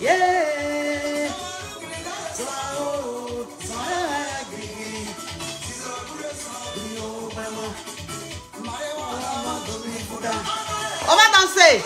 Yeah. On va danser.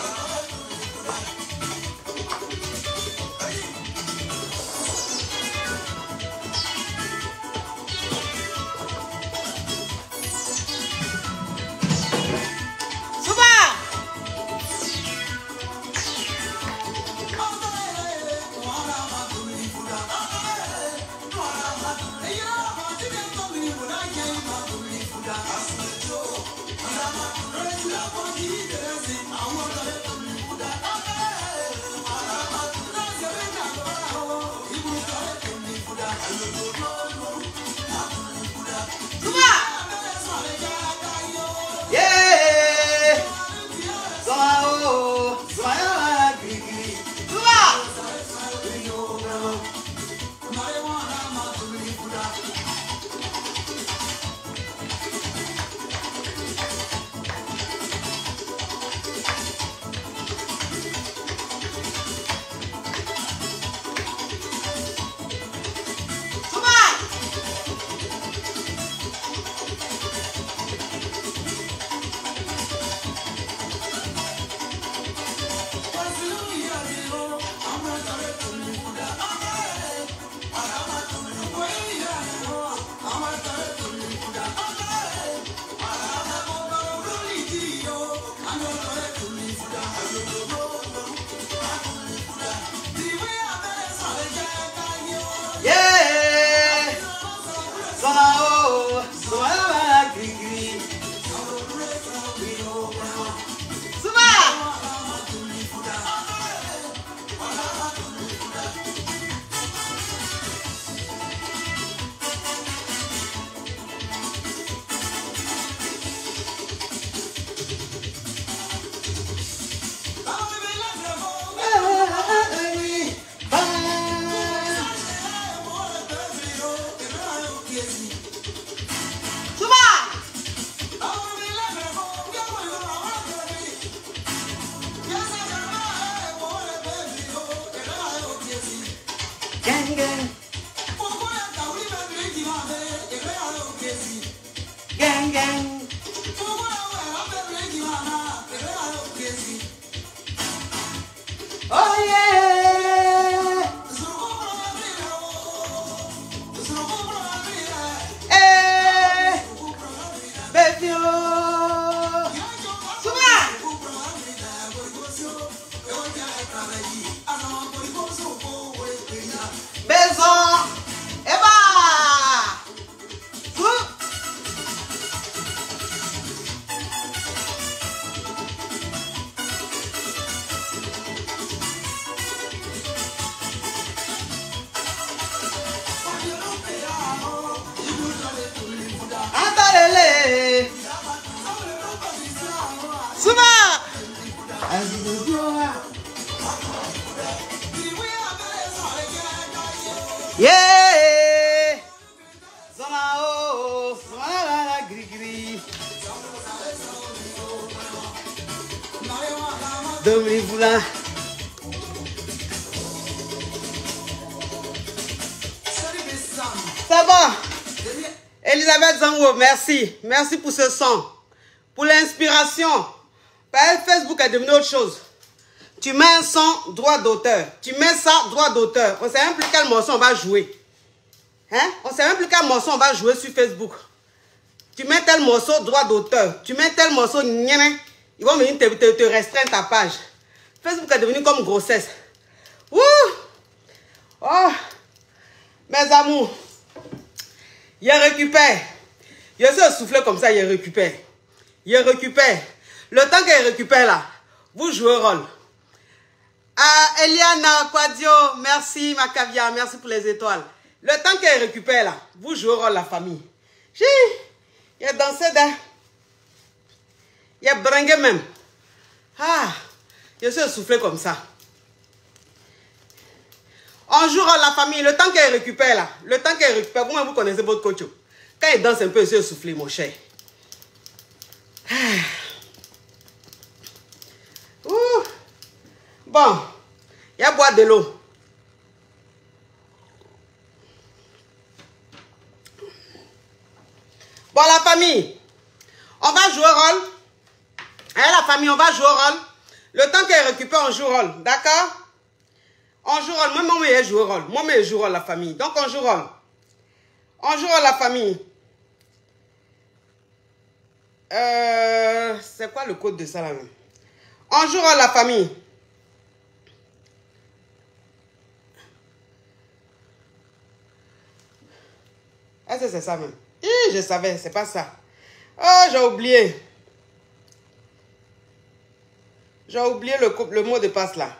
Yeah. Zalao, zalala gris. Demi-voula. Ça va? Elisabeth Zango, merci. Merci pour ce son. Pour l'inspiration. Facebook est devenu autre chose. Tu mets un son, droit d'auteur. Tu mets ça, droit d'auteur. On ne sait même plus quel morceau on va jouer. Hein? On ne sait même plus quel morceau on va jouer sur Facebook. Tu mets tel morceau, droit d'auteur. Tu mets tel morceau, ils vont venir te restreindre ta page. Facebook est devenu comme grossesse. Ouh! Oh! Mes amours. Il récupère. Il se souffle comme ça, il récupère. Il récupère. Le temps qu'il récupère là, vous jouez rôle. Ah, Eliana, Quadio, merci ma caviar, merci pour les étoiles. Le temps qu'elle récupère là, vous jouez rôle la famille. Il y a dansé d'un. Il y a bringué même. Ah, il se soufflé comme ça. On joue rôle la famille, le temps qu'elle récupère là, le temps qu'elle récupère, vous-même vous connaissez votre coach. Quand il danse un peu, il se souffle mon cher. Ah. Ouh. Bon, il y a boire de l'eau. famille, on va jouer au rôle. Hein, la famille, on va jouer au rôle. Le temps qu'elle récupère, on joue au rôle. D'accord? On joue au rôle. Moi, je joue au rôle. Moi, je joue au rôle, la famille. Donc, on joue au rôle. On joue au rôle, la famille. C'est quoi le code de ça, là même? On joue au rôle, la famille. Est-ce que c'est ça même? Je savais, c'est pas ça. Oh, j'ai oublié. J'ai oublié le mot de passe là.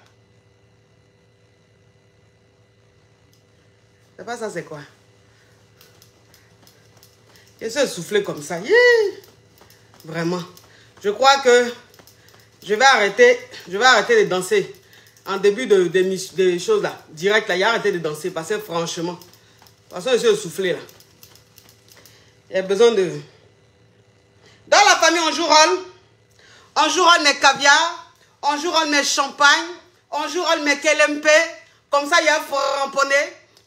C'est pas ça, c'est quoi? Je suis soufflé comme ça. Vraiment. Je crois que je vais arrêter de danser. En début de choses là. Direct là, il a arrêté de danser. Parce que franchement. De toute façon, je suis soufflé là. Il y a besoin de... Dans la famille, on joue rôle. On joue rôle mes caviar. On joue rôle mes champagne. On joue rôle mes KLMP. Comme ça, il y a framponné.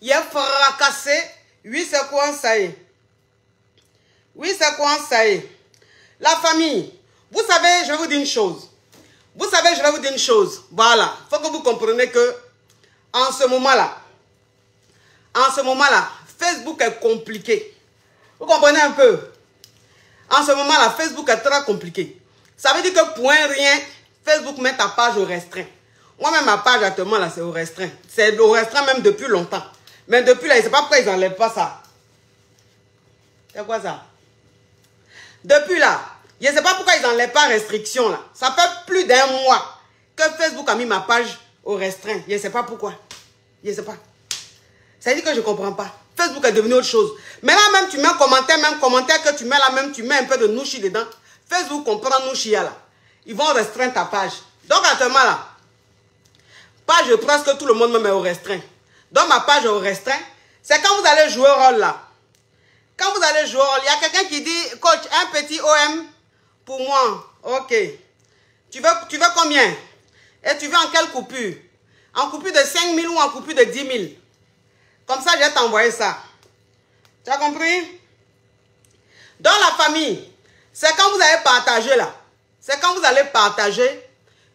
Il y a fracassé. Oui, c'est quoi ça y est? Oui, c'est quoi ça y est? La famille. Vous savez, je vais vous dire une chose. Vous savez, je vais vous dire une chose. Voilà. Il faut que vous compreniez que en ce moment-là, Facebook est compliqué. Vous comprenez un peu? En ce moment-là, Facebook est très compliqué. Ça veut dire que pour un rien, Facebook met ta page au restreint. Moi-même, ma page actuellement, là, c'est au restreint. C'est au restreint même depuis longtemps. Mais depuis là, je ne sais pas pourquoi ils n'enlèvent pas ça. C'est quoi ça? Depuis là, je ne sais pas pourquoi ils n'enlèvent pas restriction là. Ça fait plus d'un mois que Facebook a mis ma page au restreint. Je ne sais pas pourquoi. Je ne sais pas. Ça veut dire que je ne comprends pas. Facebook est devenu autre chose. Mais là même, tu mets un commentaire, même commentaire que tu mets là même, tu mets un peu de nouchi dedans. Facebook comprend nouchi là. Ils vont restreindre ta page. Donc actuellement là, page presque tout le monde me met au restreint. Donc ma page est au restreint. C'est quand vous allez jouer au rôle là. Quand vous allez jouer au rôle, il y a quelqu'un qui dit, coach, un petit OM pour moi. Ok. Tu veux combien? Et tu veux en quelle coupure? En coupure de 5 000 ou en coupure de 10 000? Comme ça, je vais t'envoyer ça. Tu as compris? Dans la famille, c'est quand vous allez partager là. C'est quand vous allez partager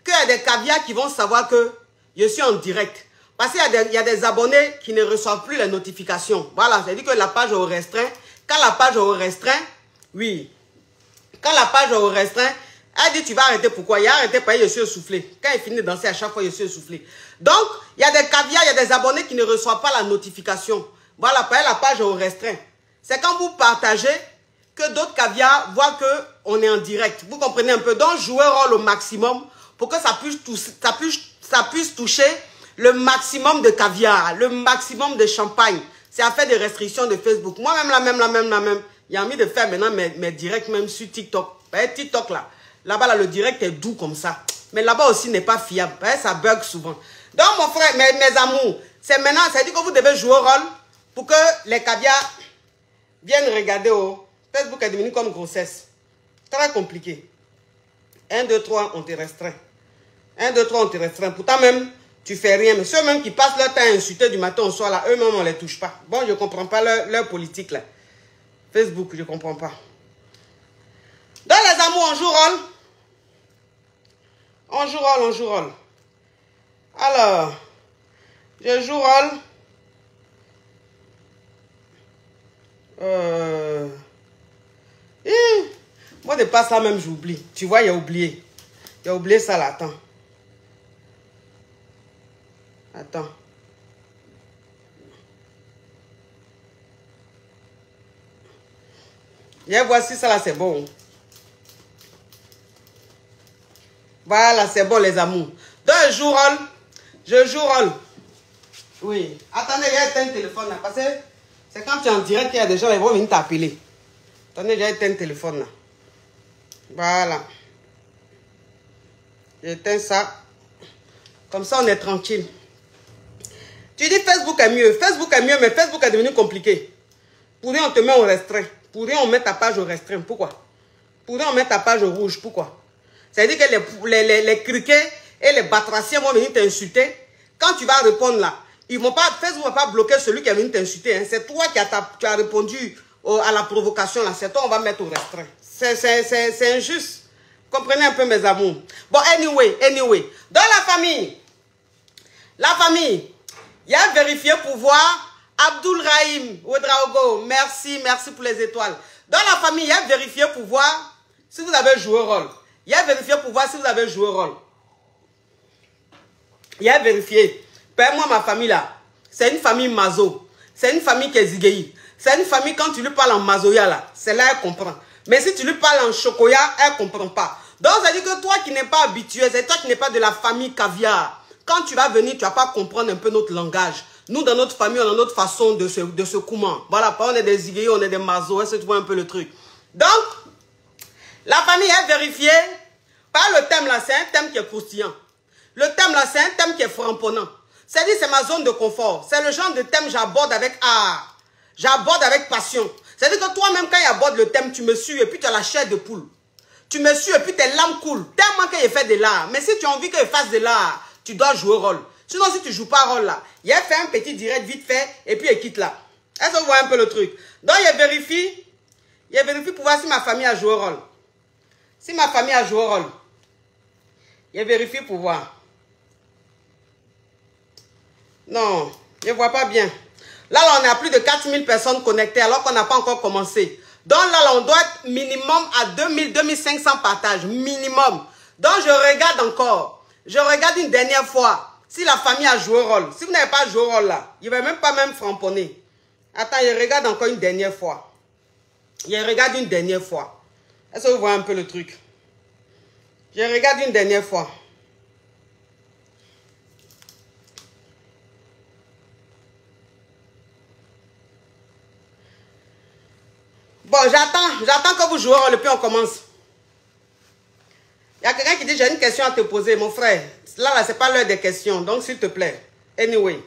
qu'il y a des caviars qui vont savoir que je suis en direct. Parce qu'il y a des abonnés qui ne reçoivent plus les notifications. Voilà, c'est-à-dire que la page est au restreint. Quand la page est au restreint, oui. Quand la page est au restreint, elle dit tu vas arrêter pourquoi? Il a arrêté parce que je suis essoufflé. Quand il finit de danser à chaque fois, je suis essoufflé. Donc, il y a des caviars, il y a des abonnés qui ne reçoivent pas la notification. Voilà, parce que la page est au restreint. C'est quand vous partagez que d'autres caviars voient qu'on est en direct. Vous comprenez un peu? Donc, jouez rôle au maximum pour que ça puisse toucher le maximum de caviar, le maximum de champagne. C'est à faire des restrictions de Facebook. Moi-même, il y a envie de faire maintenant mes directs même sur TikTok. TikTok là. Là-bas, le direct est doux comme ça. Mais là-bas aussi n'est pas fiable. Ça bug souvent. Donc, mon frère, mes amours, c'est maintenant, ça dit que vous devez jouer au rôle pour que les caviars viennent regarder. Facebook est devenu comme grossesse. Très compliqué. 1, 2, 3, on te restreint. 1, 2, 3, on te restreint. Pourtant même, tu fais rien. Mais ceux même qui passent leur temps à insulter du matin au soir, là, eux-mêmes, on ne les touche pas. Bon, je ne comprends pas leur politique, là. Facebook, je ne comprends pas. Dans les amours, on joue rôle. On joue rôle, on joue rôle. Alors, je joue rôle. Moi, de pas ça même, j'oublie. Tu vois, il a oublié. Il a oublié ça là, attends. Attends. Et voici ça là, c'est bon. Voilà, c'est bon les amours. Donc, je joue rôle. Je joue rôle. Oui. Attendez, il y a un téléphone là. Parce que c'est quand tu es en direct qu'il y a des gens qui vont venir t'appeler. Attendez, il y a un téléphone là. Voilà. J'éteins ça. Comme ça, on est tranquille. Tu dis Facebook est mieux. Facebook est mieux, mais Facebook est devenu compliqué. Pour rien, on te met au restreint. Pour rien, on met ta page au restreint. Pourquoi? Pour rien, on met ta page au rouge. Pourquoi? Ça veut dire que les criquets et les batraciens vont venir t'insulter. Quand tu vas répondre là, ils vont pas, Facebook ne va pas bloquer celui qui est venu t'insulter. Hein. C'est toi qui as répondu à la provocation, là, c'est toi, on va mettre au restreint. C'est injuste. Comprenez un peu mes amours. Bon, anyway. Dans la famille, il y a vérifié pour voir Abdul Rahim Ouedraogo. Merci pour les étoiles. Dans la famille, il y a vérifié pour voir si vous avez joué rôle. Il y a vérifié pour voir si vous avez joué rôle. Il y a vérifié. Moi, ma famille là, c'est une famille mazo. C'est une famille qui est zigéi. C'est une famille, quand tu lui parles en mazoya là, c'est là elle comprend. Mais si tu lui parles en chocoya, elle ne comprend pas. Donc, ça dit que toi qui n'es pas habitué, c'est toi qui n'es pas de la famille caviar. Quand tu vas venir, tu ne vas pas comprendre un peu notre langage. Nous, dans notre famille, on a notre façon de se comment. Voilà, on est des zigéi, on est des mazos. Est-ce que tu vois un peu le truc? Donc, la famille est vérifiée par le thème là, c'est un thème qui est croustillant. Le thème là, c'est un thème qui est frapponnant. C'est-à-dire, c'est ma zone de confort. C'est le genre de thème que j'aborde avec art. J'aborde avec passion. C'est-à-dire que toi-même, quand il aborde le thème, tu me suis et puis tu as la chair de poule. Tu me suis et puis tes larmes coulent. Tellement qu'il fait de l'art. Mais si tu as envie qu'il fasse de l'art, tu dois jouer rôle. Sinon, si tu ne joues pas rôle là, il a fait un petit direct vite fait et puis il quitte là. Est-ce que vous voyez un peu le truc? Donc, il vérifie pour voir si ma famille a joué rôle. Si ma famille a joué rôle, il vérifie pour voir. Non, je ne vois pas bien. Là, on est à plus de 4000 personnes connectées alors qu'on n'a pas encore commencé. Donc là, on doit être minimum à 2000, 2500 partages. Minimum. Donc, je regarde encore. Je regarde une dernière fois si la famille a joué rôle. Si vous n'avez pas joué rôle là, il ne va même pas framponner. Attends, je regarde encore une dernière fois. Je regarde une dernière fois. Est-ce que vous voyez un peu le truc? Je regarde une dernière fois. Bon, j'attends que vous jouez rôle et puis on commence. Il y a quelqu'un qui dit, j'ai une question à te poser, mon frère. Là, c'est pas l'heure des questions, donc s'il te plaît. Anyway.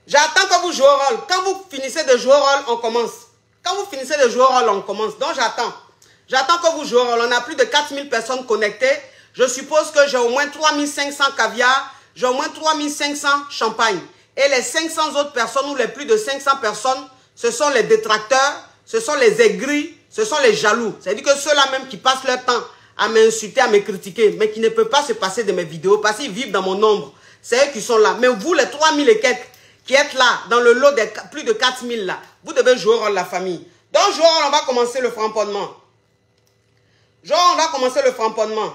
J'attends que vous jouez rôle. Quand vous finissez de jouer rôle, on commence. Quand vous finissez de jouer rôle, on commence. Donc, j'attends. J'attends que vous jouez rôle. On a plus de 4000 personnes connectées. Je suppose que j'ai au moins 3500 caviar. J'ai au moins 3500 champagne. Et les 500 autres personnes ou les plus de 500 personnes, ce sont les détracteurs. Ce sont les aigris, ce sont les jaloux. C'est-à-dire que ceux-là même qui passent leur temps à m'insulter, à me critiquer, mais qui ne peuvent pas se passer de mes vidéos parce qu'ils vivent dans mon ombre. C'est eux qui sont là. Mais vous, les 3000 et quelques qui êtes là, dans le lot des plus de 4000 là, vous devez jouer rôle la famille. Donc, jouer rôle, on va commencer le framponnement. Genre, on va commencer le framponnement.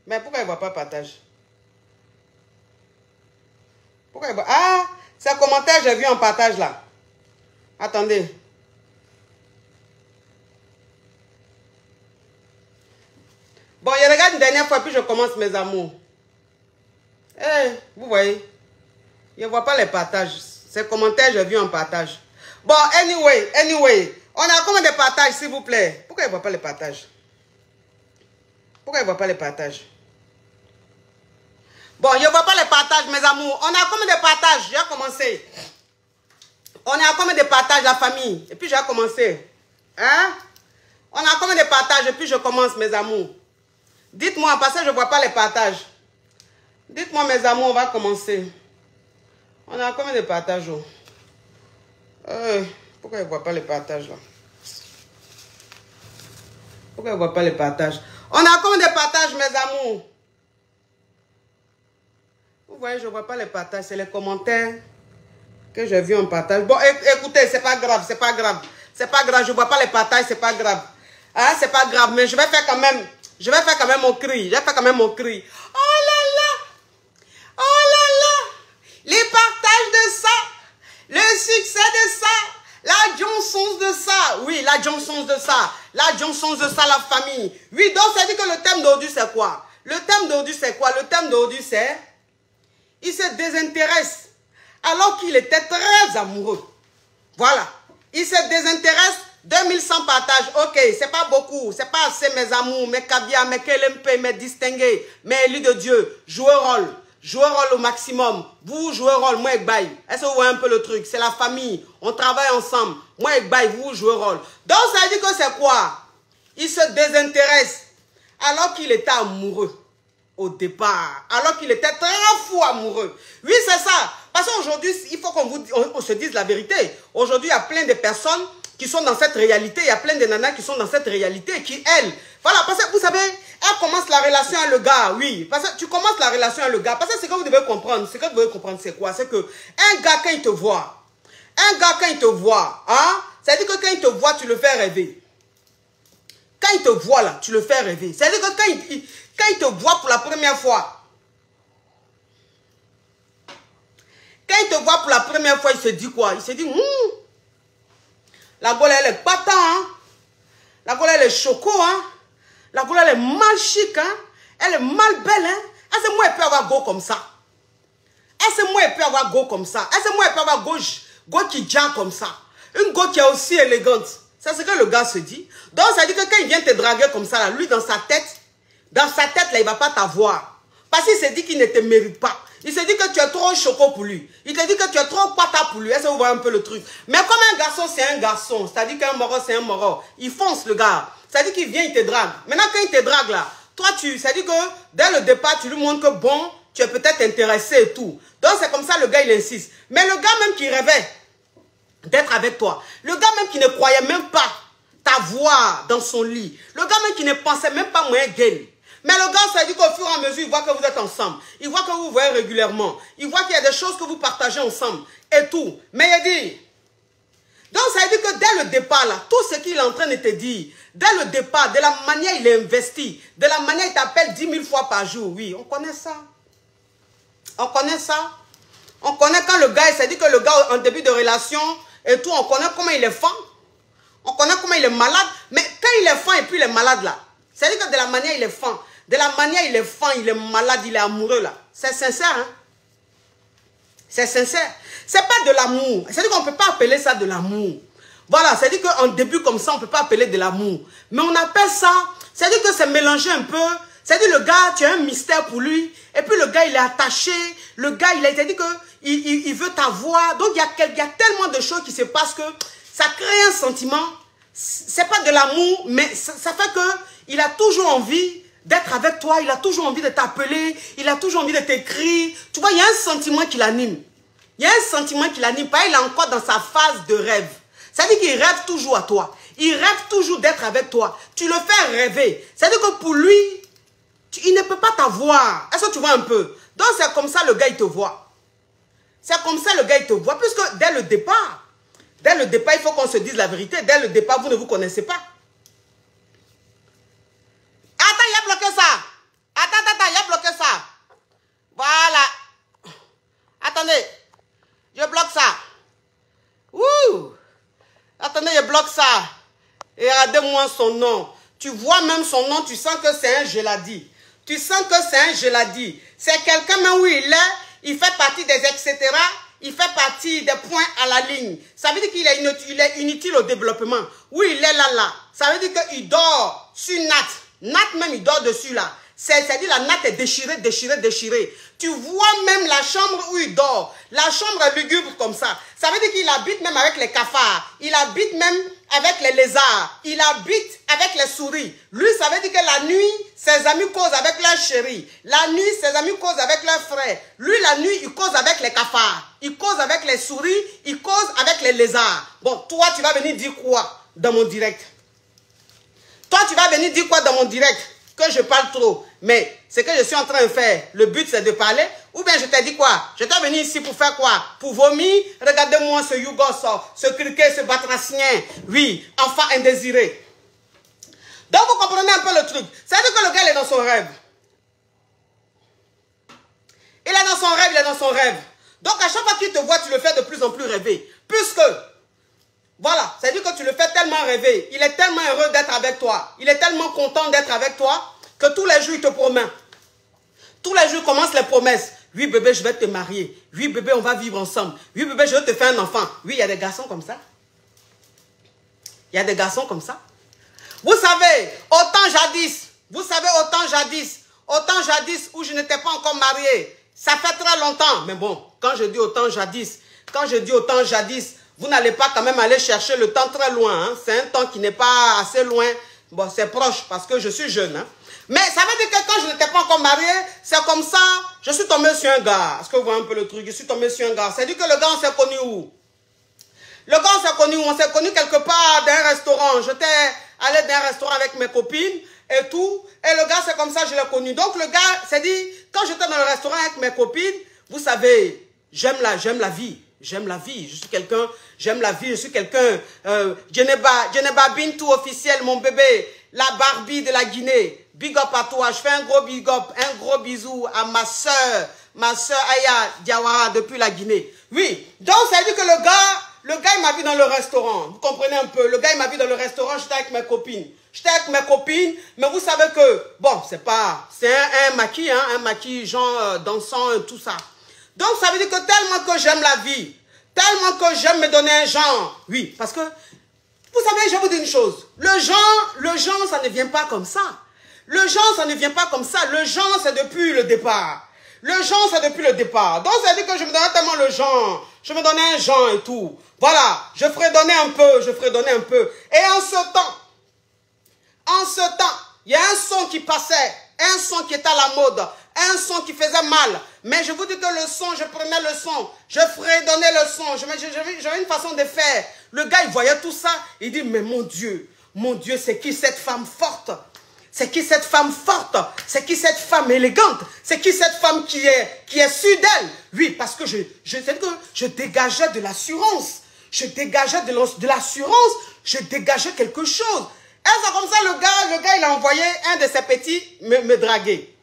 Mais pourquoi il ne voit pas partage? Pourquoi il voit... Ah, c'est un commentaire, j'ai vu en partage là. Attendez. Bon, je regarde une dernière fois, puis je commence mes amours. Vous voyez. Je ne vois pas les partages. Ces commentaires, j'ai vu en partage. Bon, anyway. On a combien de partages, s'il vous plaît? Pourquoi il ne voit pas les partages? Pourquoi il ne voit pas les partages? Bon, je ne vois pas les partages, mes amours. On a combien de partages? J'ai commencé. On est à combien de partages, la famille? Et puis, j'ai commencé. Hein? On a combien de partages? Et puis, je commence, mes amours. Dites-moi, parce que je ne vois pas les partages. Dites-moi, mes amours, on va commencer. On a combien de partages? Pourquoi il ne voit pas les partages, là? Pourquoi il ne voit pas les partages? On a combien de partages, mes amours? Vous voyez, je ne vois pas les partages. C'est les commentaires que j'ai vu en partage. Bon, écoutez, c'est pas grave, c'est pas grave. C'est pas grave, je vois pas les partages, c'est pas grave. Hein, c'est pas grave, mais je vais faire quand même mon cri. Je vais faire quand même mon cri. Oh là là! Oh là là! Les partages de ça! Le succès de ça! La Johnson de ça! Oui, la Johnson de ça! La Johnson de ça, la famille! Oui, donc ça dit que le thème d'aujourd'hui, c'est quoi? Le thème d'aujourd'hui, c'est quoi? Le thème d'aujourd'hui, c'est... Il se désintéresse. Alors qu'il était très amoureux. Voilà. Il se désintéresse. 2100 partages. Ok, c'est pas beaucoup. C'est pas assez, mes amours, mes caviar, mes KLMP, mes distingués, mes élus de Dieu. Jouez rôle. Jouez rôle au maximum. Vous jouez rôle. Moi, Ekbaï. Est-ce que vous voyez un peu le truc? C'est la famille. On travaille ensemble. Moi, Ekbaï, vous jouez rôle. Donc, ça dit que c'est quoi? Il se désintéresse. Alors qu'il était amoureux. Au départ. Alors qu'il était très fou amoureux. Oui, c'est ça. Parce qu'aujourd'hui, il faut qu'on se dise la vérité. Aujourd'hui, il y a plein de personnes qui sont dans cette réalité. Il y a plein de nanas qui sont dans cette réalité, qui, elles, voilà, parce que vous savez, elle commence la relation avec le gars, oui. Parce que tu commences la relation avec le gars, parce que ce que vous devez comprendre, c'est quoi? C'est que un gars, quand il te voit, hein, c'est-à-dire que quand il te voit, tu le fais rêver. Quand il te voit là, tu le fais rêver. C'est-à-dire que quand il te voit pour la première fois, il se dit quoi? Il se dit, la Gola, elle est patin, hein? La Gola, elle est choco, hein? La Gola, elle est mal chic, hein? Elle est mal belle, hein? Est-ce que moi, elle peut avoir go comme ça? Est-ce que moi, elle peut avoir go comme ça? Est-ce que moi, elle peut avoir go qui jam comme ça? Une go qui est aussi élégante. C'est ce que le gars se dit. Donc, ça dit que quand il vient te draguer comme ça, là, lui, dans sa tête, là, il ne va pas t'avoir. Parce qu'il se dit qu'il ne te mérite pas. Il se dit que tu es trop choco pour lui. Il te dit que tu es trop pata pour lui. Est-ce que vous voyez un peu le truc? Mais comme un garçon, c'est un garçon. C'est-à-dire qu'un moro, c'est un moro. Il fonce, le gars. C'est-à-dire qu'il vient, il te drague. Maintenant, quand il te drague, là, toi, c'est-à-dire que dès le départ, tu lui montres que bon, tu es peut-être intéressé et tout. Donc, c'est comme ça, le gars, il insiste. Mais le gars même qui rêvait d'être avec toi, le gars même qui ne croyait même pas t'avoir dans son lit, le gars même qui ne pensait même pas moyen gay. Mais le gars, ça dit qu'au fur et à mesure, il voit que vous êtes ensemble. Il voit que vous vous voyez régulièrement. Il voit qu'il y a des choses que vous partagez ensemble et tout. Mais il dit, donc ça veut dire que dès le départ, là, tout ce qu'il est en train de te dire, dès le départ, de la manière il est investi, de la manière il t'appelle 10 000 fois par jour, oui, on connaît ça. On connaît ça. On connaît quand le gars, ça dit que le gars, en début de relation et tout, on connaît comment il est fin. On connaît comment il est malade. Mais quand il est fin et puis il est malade, là, c'est-à-dire que de la manière il est fin, de la manière il est fin, il est malade, il est amoureux, là. C'est sincère, hein. C'est sincère. C'est pas de l'amour. C'est-à-dire qu'on ne peut pas appeler ça de l'amour. Voilà, c'est-à-dire qu'en début comme ça, on ne peut pas appeler de l'amour. Mais on appelle ça, c'est-à-dire que c'est mélangé un peu. C'est-à-dire le gars, tu as un mystère pour lui. Et puis le gars, il est attaché. Le gars, c'est-à-dire qu'il veut t'avoir. Donc il y a tellement de choses qui se passent que ça crée un sentiment. C'est pas de l'amour, mais ça fait qu'il a toujours envie d'être avec toi. Il a toujours envie de t'appeler. Il a toujours envie de t'écrire. Tu vois, il y a un sentiment qui l'anime. Il y a un sentiment qui l'anime. Il est encore dans sa phase de rêve. C'est-à-dire qu'il rêve toujours à toi. Il rêve toujours d'être avec toi. Tu le fais rêver. C'est-à-dire que pour lui, il ne peut pas t'avoir. Est-ce que tu vois un peu? Donc c'est comme ça le gars, il te voit. C'est comme ça le gars, il te voit. Puisque dès le départ, il faut qu'on se dise la vérité. Dès le départ, vous ne vous connaissez pas. Attends, il a bloqué ça. Attends, il a bloqué ça. Voilà. Attendez. Je bloque ça. Ouh. Attendez, je bloque ça. Et regardez-moi son nom. Tu vois même son nom, tu sens que c'est un geladi. Tu sens que c'est un geladi. C'est quelqu'un même où il est, il fait partie des etc. Il fait partie des points à la ligne. Ça veut dire qu'il est inutile au développement. Oui, il est là. Ça veut dire qu'il dort sur Nat. Nat même, il dort dessus là. C'est-à-dire la natte est déchirée. Tu vois même la chambre où il dort. La chambre est lugubre comme ça. Ça veut dire qu'il habite même avec les cafards. Il habite même avec les lézards. Il habite avec les souris. Lui, ça veut dire que la nuit, ses amis causent avec leur chérie. La nuit, ses amis causent avec leurs frères. Lui, la nuit, il cause avec les cafards. Il cause avec les souris. Il cause avec les lézards. Bon, toi, tu vas venir dire quoi dans mon direct? Toi, tu vas venir dire quoi dans mon direct? Que je parle trop. Mais ce que je suis en train de faire, le but c'est de parler. Ou bien je t'ai dit quoi? Je t'ai venu ici pour faire quoi? Pour vomir? Regardez-moi ce Yougos, ce criquet, ce batracien. Oui, enfant indésiré. Donc vous comprenez un peu le truc. C'est-à-dire que le gars il est dans son rêve. Il est dans son rêve. Donc à chaque fois qu'il te voit, tu le fais de plus en plus rêver. Puisque, voilà, c'est-à-dire que tu le fais tellement rêver. Il est tellement heureux d'être avec toi. Il est tellement content d'être avec toi que tous les jours, il te promet. Tous les jours, commencent les promesses. Oui, bébé, je vais te marier. Oui, bébé, on va vivre ensemble. Oui, bébé, je vais te faire un enfant. Oui, il y a des garçons comme ça. Il y a des garçons comme ça. Vous savez, autant jadis où je n'étais pas encore marié. Ça fait très longtemps. Mais bon, quand je dis autant jadis, vous n'allez pas quand même aller chercher le temps très loin. Hein. C'est un temps qui n'est pas assez loin. Bon, c'est proche parce que je suis jeune. Hein. Mais ça veut dire que quand je n'étais pas encore mariée, c'est comme ça, je suis tombée sur un gars. Est-ce que vous voyez un peu le truc? Je suis tombée sur un gars. C'est-à-dire que le gars, on s'est connu où? Le gars, on s'est connu où? On s'est connu quelque part dans un restaurant. J'étais allée dans un restaurant avec mes copines et tout. Et le gars, c'est comme ça, je l'ai connu. Donc le gars, c'est dit, quand j'étais dans le restaurant avec mes copines, vous savez, j'aime la vie. J'aime la vie. Je suis quelqu'un, j'aime la vie. Je suis quelqu'un, Djeneba Bintou officiel, mon bébé. La Barbie de la Guinée. Big up à toi. Je fais un gros big up, un gros bisou à ma soeur Aya Diawara depuis la Guinée. Oui. Donc, ça veut dire que le gars, il m'a vu dans le restaurant. Vous comprenez un peu? Le gars, il m'a vu dans le restaurant, j'étais avec mes copines. J'étais avec mes copines, mais vous savez que, bon, c'est un maquis, hein, un maquis, genre, dansant, tout ça. Donc, ça veut dire que tellement que j'aime la vie, tellement que j'aime me donner un genre. Oui, parce que, vous savez, je vais vous dire une chose. Le genre, ça ne vient pas comme ça. Le genre, ça ne vient pas comme ça. Le genre, c'est depuis le départ. Le genre, c'est depuis le départ. Donc, ça veut dire que je me donnais tellement le genre. Je me donnais un genre et tout. Voilà, je fredonnais un peu. Et en ce temps, il y a un son qui passait, un son qui était à la mode, un son qui faisait mal. Mais je vous dis que le son, je prenais le son, je fredonnais le son, j'avais une façon de faire. Le gars, il voyait tout ça, il dit, mais mon Dieu, c'est qui cette femme forte? C'est qui cette femme forte? C'est qui cette femme élégante? C'est qui cette femme qui est sûre d'elle? Oui, parce que je dégageais de l'assurance. Je dégageais de l'assurance. Je dégageais quelque chose. Et c'est comme ça, le gars, il a envoyé un de ses petits me draguer.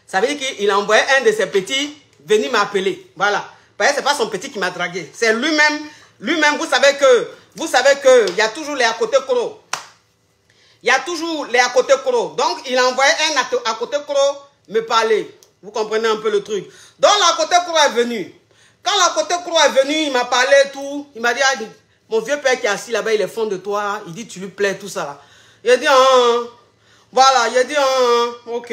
Ça veut dire qu'il a envoyé un de ses petits venir m'appeler. Voilà. Parce que ce n'est pas son petit qui m'a dragué. C'est lui-même. Lui-même, vous savez que il y a toujours les à côté coro. Il y a toujours les à côté coro. Donc, il a envoyé un à côté coro me parler. Vous comprenez un peu le truc. Donc, l'à côté coro est venu. Quand l'à côté coro est venu, il m'a parlé tout. Il m'a dit, ah, mon vieux père qui est assis là-bas, il est fond de toi. Il dit, tu lui plais, tout ça là. Il a dit, voilà, il a dit, ok.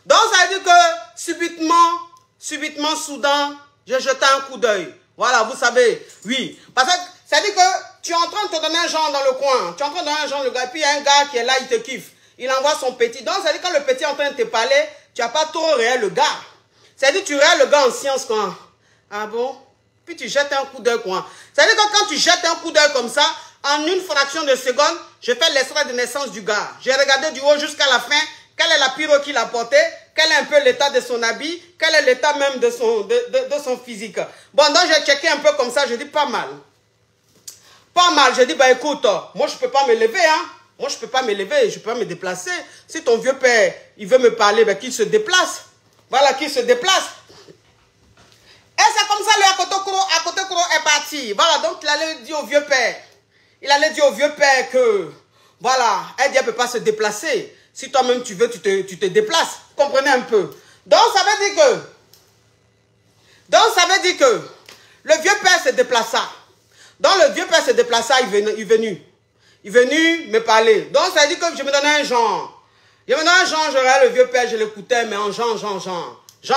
Donc, ça veut dire que subitement, soudain, j'ai jeté un coup d'œil. Voilà, vous savez, oui. Parce que ça veut dire que tu es en train de te donner un genre dans le coin. Tu es en train de donner un genre, le gars. Et puis, il y a un gars qui est là, il te kiffe. Il envoie son petit. Donc, ça veut dire que quand le petit est en train de te parler, tu n'as pas trop réel le gars. Ça veut dire que tu réel le gars en science, quoi. Ah bon? Puis tu jettes un coup d'œil, quoi. Ça veut dire que quand tu jettes un coup d'œil comme ça, en une fraction de seconde, je fais l'extrait de naissance du gars. J'ai regardé du haut jusqu'à la fin. Quelle est la pyro qu'il a portée? Quel est un peu l'état de son habit? Quel est l'état même de son physique? Bon, donc j'ai checké un peu comme ça, je dis pas mal. Pas mal, je dis, bah écoute, moi je peux pas me lever, hein. Moi je peux pas me lever, je peux pas me déplacer. Si ton vieux père, il veut me parler, ben qu'il se déplace. Voilà, qu'il se déplace. Et c'est comme ça, le à côté Koro est parti. Voilà, donc il allait dire au vieux père. Il allait dire au vieux père que, voilà, elle ne peut pas se déplacer. Si toi-même tu veux, tu te déplaces. Vous comprenez un peu. Donc ça veut dire que le vieux père se déplaça. Donc le vieux père se déplaça, il est venu me parler. Donc ça veut dire que je me donnais un genre. Je me donnais un genre, je regardais le vieux père, je l'écoutais, mais en genre. Je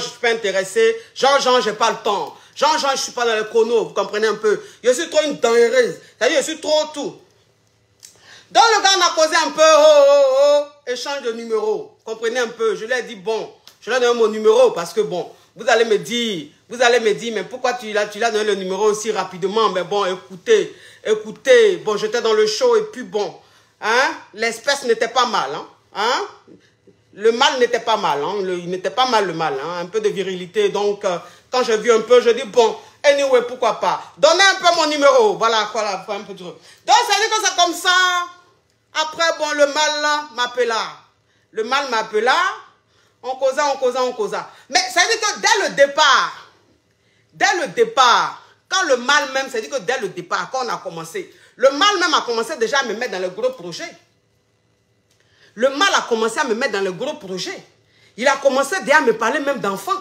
suis pas intéressé. Genre, j'ai pas le temps. Genre, je suis pas dans le chrono, vous comprenez un peu. Je suis trop une dangereuse. C'est-à-dire, je suis trop tout. Donc, le gars m'a causé un peu, échange de numéros. Comprenez un peu. Je lui ai dit, bon, je lui ai donné mon numéro parce que, bon, vous allez me dire, mais pourquoi tu l'as donné le numéro aussi rapidement? Mais bon, écoutez, bon, j'étais dans le show et puis bon, hein, l'espèce n'était pas mal, hein. Le mal n'était pas mal, hein. Il n'était pas mal le mal, hein. Un peu de virilité. Donc, quand j'ai vu un peu, je dis, bon, anyway, pourquoi pas. Donnez un peu mon numéro. Voilà, un peu de truc. Donc, ça veut dire que c'est comme ça. Après, bon, le mal m'appela. Le mal m'appela. On causa. Mais ça veut dire que dès le départ, quand le mal même, ça veut dire que dès le départ, quand on a commencé, le mal même a commencé déjà à me mettre dans le gros projet. Le mal a commencé à me mettre dans le gros projet. Il a commencé déjà à me parler même d'enfants.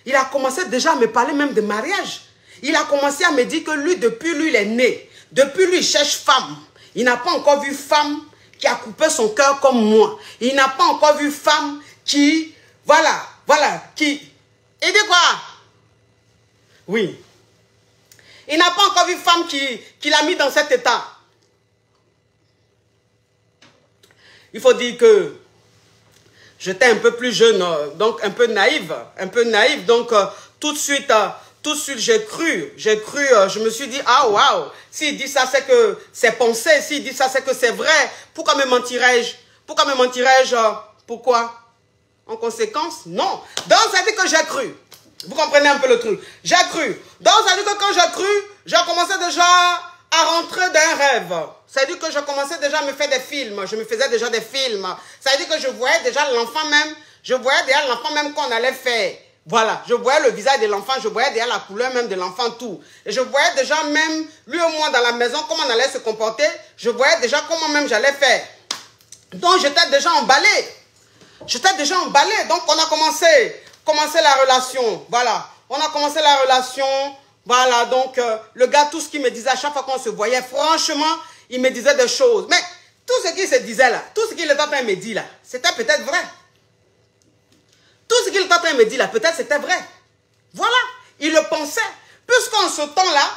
Il a commencé déjà à me parler même de mariage. Il a commencé à me dire que lui, depuis lui, il est né. Depuis lui, il cherche femme. Il n'a pas encore vu femme qui a coupé son cœur comme moi. Il n'a pas encore vu femme qui, voilà, qui... Il dit quoi? Oui. Il n'a pas encore vu femme qui l'a mis dans cet état. Il faut dire que j'étais un peu plus jeune, donc un peu naïve. Donc tout de suite, j'ai cru, je me suis dit, ah waouh, s'il dit ça, c'est que c'est pensé, s'il dit ça, c'est que c'est vrai. Pourquoi me mentirais-je? Pourquoi? En conséquence, non. Donc ça veut dire que j'ai cru. Vous comprenez un peu le truc? J'ai cru. Donc ça veut dire que quand j'ai cru, j'ai commencé déjà à rentrer dans un rêve. Ça veut dire que je commençais déjà à me faire des films. Je me faisais déjà des films. Ça veut dire que je voyais déjà l'enfant même, qu'on allait faire. Voilà, je voyais le visage de l'enfant, je voyais déjà la couleur même de l'enfant, tout. Et je voyais déjà même, lui et moi dans la maison, comment on allait se comporter. Je voyais déjà comment même j'allais faire. Donc j'étais déjà emballé. Donc on a commencé la relation. Voilà, on a commencé la relation. Voilà, donc le gars, tout ce qu'il me disait à chaque fois qu'on se voyait, franchement, il me disait des choses. Mais tout ce qu'il se disait là, tout ce qu'il était en train de me dire là, c'était peut-être vrai. Tout ce qu'il était en train de me dire là, peut-être c'était vrai. Voilà, il le pensait. Puisqu'en ce temps-là,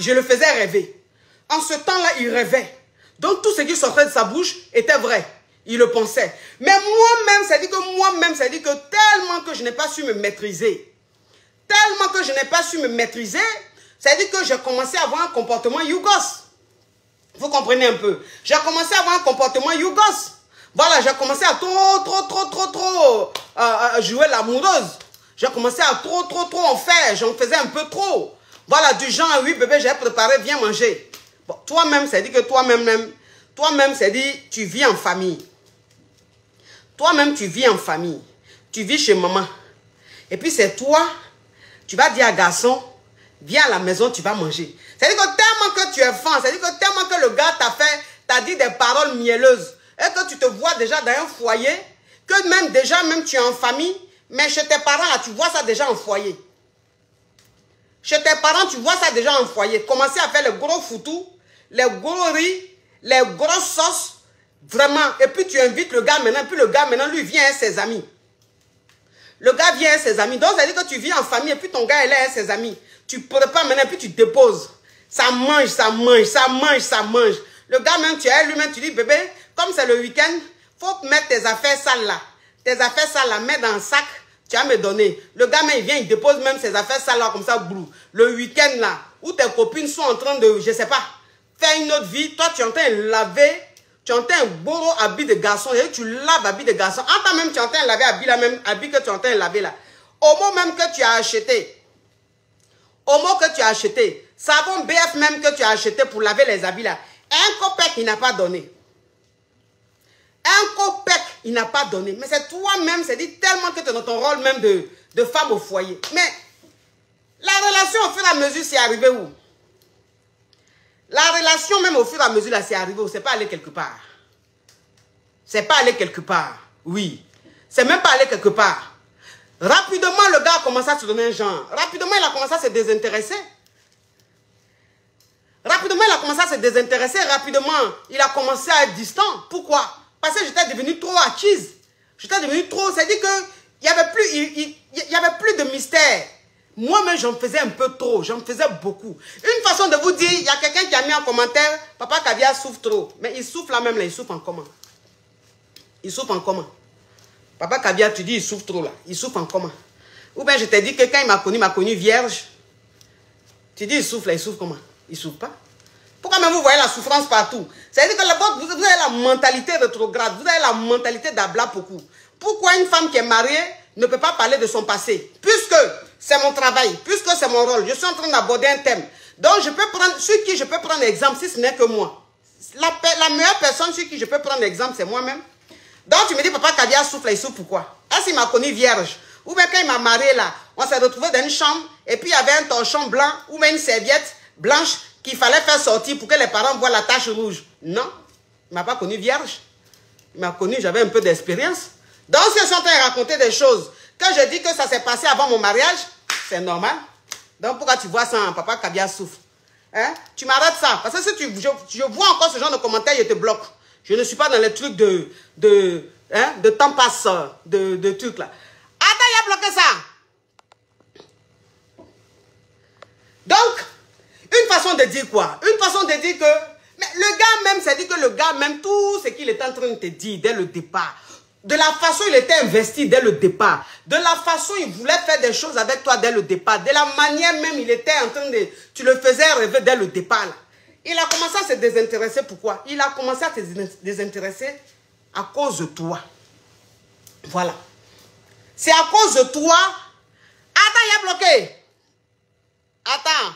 je le faisais rêver. En ce temps-là, il rêvait. Donc tout ce qui sortait de sa bouche était vrai. Il le pensait. Mais moi-même, ça dit que tellement que je n'ai pas su me maîtriser. Ça dit que j'ai commencé à avoir un comportement yougos. Vous comprenez un peu? J'ai commencé à avoir un comportement yougos. Voilà, j'ai commencé à trop jouer l'amoureuse. J'ai commencé à trop en faire. J'en faisais un peu trop. Voilà, du genre, oui bébé, j'ai préparé, viens manger. Bon, toi-même, ça dit que toi-même, ça dit, tu vis en famille. Toi-même, tu vis en famille. Tu vis chez maman. Et puis c'est toi, tu vas dire à garçon, viens à la maison, tu vas manger. C'est-à-dire que tellement que tu es fan, c'est-à-dire que tellement que le gars t'a dit des paroles mielleuses, et que tu te vois déjà dans un foyer, que même déjà, tu es en famille, mais chez tes parents, là, tu vois ça déjà en foyer. Chez tes parents, tu vois ça déjà en foyer. Commencer à faire les gros foutous, les gros riz, les grosses sauces, vraiment. Et puis tu invites le gars maintenant, puis le gars maintenant, lui vient avec ses amis. Le gars vient avec ses amis. Donc, ça veut dire que tu vis en famille, et puis ton gars, il est avec ses amis. Tu prépares maintenant, puis tu déposes. Ça mange. Le gars même, tu es lui-même, tu dis, bébé, comme c'est le week-end, faut mettre tes affaires sales là. Tes affaires sales là, mets dans un sac, tu vas me donner. Le gars même, il vient, il dépose même ses affaires sales là, comme ça, brou. Le week-end là, où tes copines sont en train de, je sais pas, faire une autre vie, toi, tu es en train de laver, tu es en train de gros habit de garçon, et tu laves habit de garçon. En temps même, tu es en train de laver habit là, même habit que tu es en train de laver là. Au mot même que tu as acheté, savon BF même que tu as acheté pour laver les habits là, un copec, il n'a pas donné. Mais c'est toi-même, c'est dit tellement que tu es dans ton rôle même de femme au foyer. Mais la relation au fur et à mesure, c'est arrivé où? La relation même au fur et à mesure, là, c'est arrivé où? C'est pas aller quelque part. Oui. C'est même pas aller quelque part. Rapidement, le gars a commencé à se donner un genre. Rapidement, il a commencé à se désintéresser. Rapidement, il a commencé à être distant. Pourquoi? Parce que j'étais devenu trop acquise. C'est-à-dire qu'il n'y avait plus de mystère. Moi-même, j'en faisais un peu trop. J'en faisais beaucoup. Une façon de vous dire, il y a quelqu'un qui a mis en commentaire, Papa Kavia souffre trop. Mais il souffre là même, là, il souffre en comment? Papa Kavia, tu dis, il souffre trop là. Il souffre en comment? Ou bien je t'ai dit que quand il m'a connu vierge. Tu dis, il souffre là, il souffre comment? Il souffre pas. Pourquoi même vous voyez la souffrance partout? C'est-à-dire que vous avez la mentalité rétrograde, vous avez la mentalité d'Abla beaucoup. Pourquoi une femme qui est mariée ne peut pas parler de son passé? Puisque c'est mon travail, puisque c'est mon rôle, je suis en train d'aborder un thème. Donc je peux prendre, sur qui je peux prendre exemple, si ce n'est que moi. La meilleure personne sur qui je peux prendre exemple, c'est moi-même. Donc tu me dis, Papa Kavia souffre, il souffre pourquoi? Est-ce qu'il m'a connu vierge? Ou bien quand il m'a marié là, on s'est retrouvé dans une chambre, et puis il y avait un torchon blanc, ou même une serviette blanche, qu'il fallait faire sortir pour que les parents voient la tache rouge. Non, il ne m'a pas connu vierge. Il m'a connu, j'avais un peu d'expérience. Donc, si je suis en train de raconter des choses, quand je dis que ça s'est passé avant mon mariage, c'est normal. Donc, pourquoi tu vois ça, hein, Papa Kavia souffre? Hein? Tu m'arrêtes ça. Parce que si je vois encore ce genre de commentaires, je te bloque. Je ne suis pas dans les trucs de temps passe, de trucs là. Attends, il a bloqué ça. Donc, une façon de dire quoi? Une façon de dire que, Mais le gars même, c'est dit que le gars même, tout ce qu'il était en train de te dire dès le départ, de la façon il était investi dès le départ, de la façon il voulait faire des choses avec toi dès le départ, de la manière même il était en train de... Tu le faisais rêver dès le départ. Là. Il a commencé à se désintéresser. Pourquoi? Il a commencé à se désintéresser à cause de toi. Voilà. C'est à cause de toi. Attends, il est bloqué. Attends.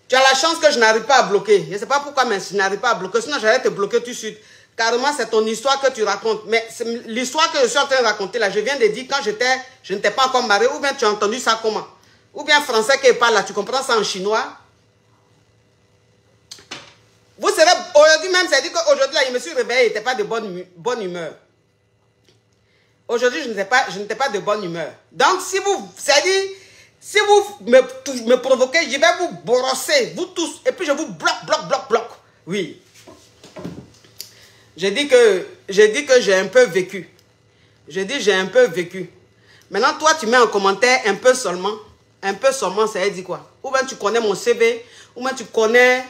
Tu as la chance que je n'arrive pas à bloquer. Je ne sais pas pourquoi, mais je n'arrive pas à bloquer. Sinon, j'allais te bloquer tout de suite. Carrément, c'est ton histoire que tu racontes. Mais l'histoire que je suis en train de raconter là, je viens de dire quand je n'étais pas encore marié. Ou bien tu as entendu ça comment? Ou bien français qui parle là, tu comprends ça en chinois? Vous savez, aujourd'hui même, c'est dit qu'aujourd'hui là, je me suis réveillé, il n'était pas de bonne humeur. Aujourd'hui, je n'étais pas de bonne humeur. Donc, si vous, c'est-à-dire, si vous me provoquez, je vais vous brosser, vous tous, et puis je vous bloque. Oui. J'ai dit que j'ai un peu vécu. J'ai dit j'ai un peu vécu. Maintenant, toi, tu mets en commentaire un peu seulement. Un peu seulement, ça veut dire quoi? Ou bien tu connais mon CV, ou bien tu connais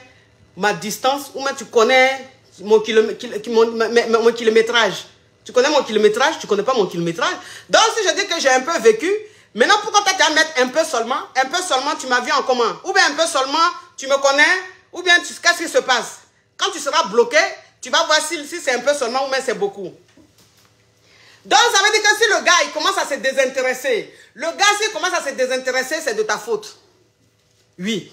ma distance, ou bien tu connais mon kilométrage. Tu connais mon kilométrage, tu connais pas mon kilométrage. Donc, si je dis que j'ai un peu vécu, maintenant, pourquoi tu as qu'à mettre un peu seulement? Un peu seulement, tu m'as vu en comment? Ou bien un peu seulement, tu me connais? Ou bien, qu'est-ce qui se passe? Quand tu seras bloqué, tu vas voir si c'est un peu seulement ou bien c'est beaucoup. Donc, ça veut dire que si le gars, il commence à se désintéresser, le gars, s'il commence à se désintéresser, c'est de ta faute. Oui.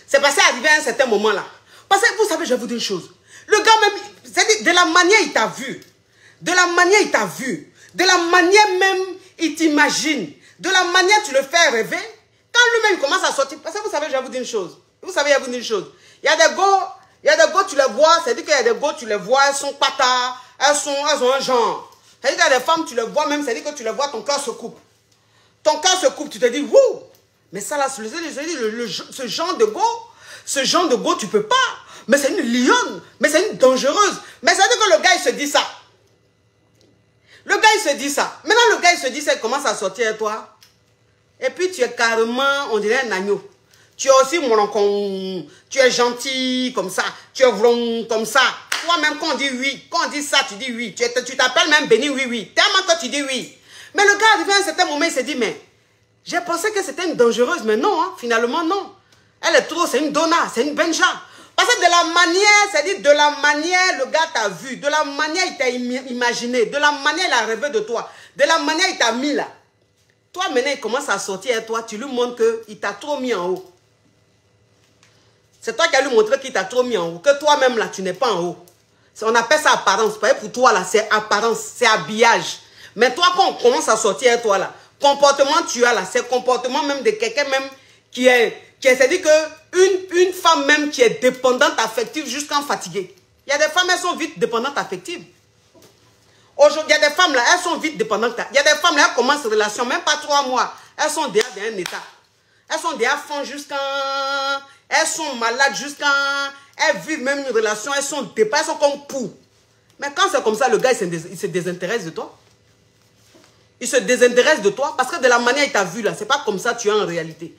C'est passé arrivé à un certain moment là. Parce que vous savez, je vais vous dire une chose. Le gars même, c'est-à-dire de la manière il t'a vu, de la manière il t'a vu, de la manière même il t'imagine, de la manière tu le fais rêver, quand lui-même commence à sortir, parce que vous savez, je vais vous dire une chose. Vous savez, je vais vous dire une chose. Il y a des gars, tu les vois, c'est-à-dire qu'il y a des gars, tu les vois, elles sont patas, elles ont un genre. C'est-à-dire qu'il y a des femmes, tu les vois même, c'est-à-dire que tu les vois, ton cœur se coupe. Ton cœur se coupe, tu te dis, wouh! Mais ça là, ce genre de go, tu peux pas. Mais c'est une lionne, mais c'est une dangereuse. Mais ça veut dire que le gars, il se dit ça. Le gars, il se dit ça. Maintenant, le gars, il se dit ça, il commence à sortir à toi. Et puis, tu es carrément, on dirait un agneau. Tu es aussi mon tu es gentil comme ça. Tu es vrong comme ça. Toi-même, quand on dit oui, quand on dit ça, tu dis oui. Tu t'appelles même Béni, oui. Tellement que tu dis oui. Mais le gars, arrivé à un certain moment, il s'est dit, mais j'ai pensé que c'était une dangereuse, mais non, hein, finalement, non. Elle est trop, c'est une donna, c'est une benja. Parce que de la manière, c'est-à-dire de la manière, le gars t'a vu, de la manière, il t'a imaginé, de la manière, il a rêvé de toi, de la manière, il t'a mis là. Toi, maintenant, il commence à sortir à toi, tu lui montres qu'il t'a trop mis en haut. C'est toi qui as lui montré qu'il t'a trop mis en haut, que toi-même, là, tu n'es pas en haut. On appelle ça apparence. Pour toi, là, c'est apparence, c'est habillage. Mais toi, quand on commence à sortir à toi, là, comportement tu as là, c'est comportement même de quelqu'un même qui c'est-à-dire qu'une femme même qui est dépendante affective jusqu'en fatiguée. Il y a des femmes, elles sont vite dépendantes affectives. Aujourd'hui, il y a des femmes là, elles sont vite dépendantes. Il y a des femmes là, elles commencent une relation, même pas 3 mois. Elles sont déjà dans un état. Elles sont déjà fonds elles sont malades elles vivent même une relation, elles sont dépassées, elles sont comme pou. Mais quand c'est comme ça, le gars, il se désintéresse de toi. Il se désintéresse de toi parce que de la manière il t'a vu là, c'est pas comme ça tu es en réalité.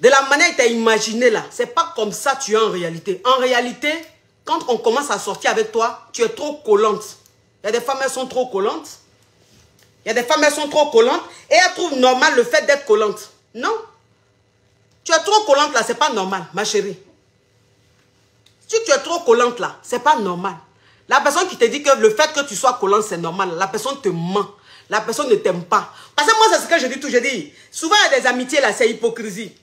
De la manière il t'a imaginé là, c'est pas comme ça tu es en réalité. En réalité, quand on commence à sortir avec toi, tu es trop collante. Il y a des femmes, elles sont trop collantes. Il y a des femmes, elles sont trop collantes et elles trouvent normal le fait d'être collante. Non. Tu es trop collante là, c'est pas normal, ma chérie. Si tu es trop collante là, c'est pas normal. La personne qui te dit que le fait que tu sois collante, c'est normal, la personne te ment. La personne ne t'aime pas. Parce que moi, c'est ce que je dis tout. Je dis, souvent, il y a des amitiés là, c'est hypocrisie.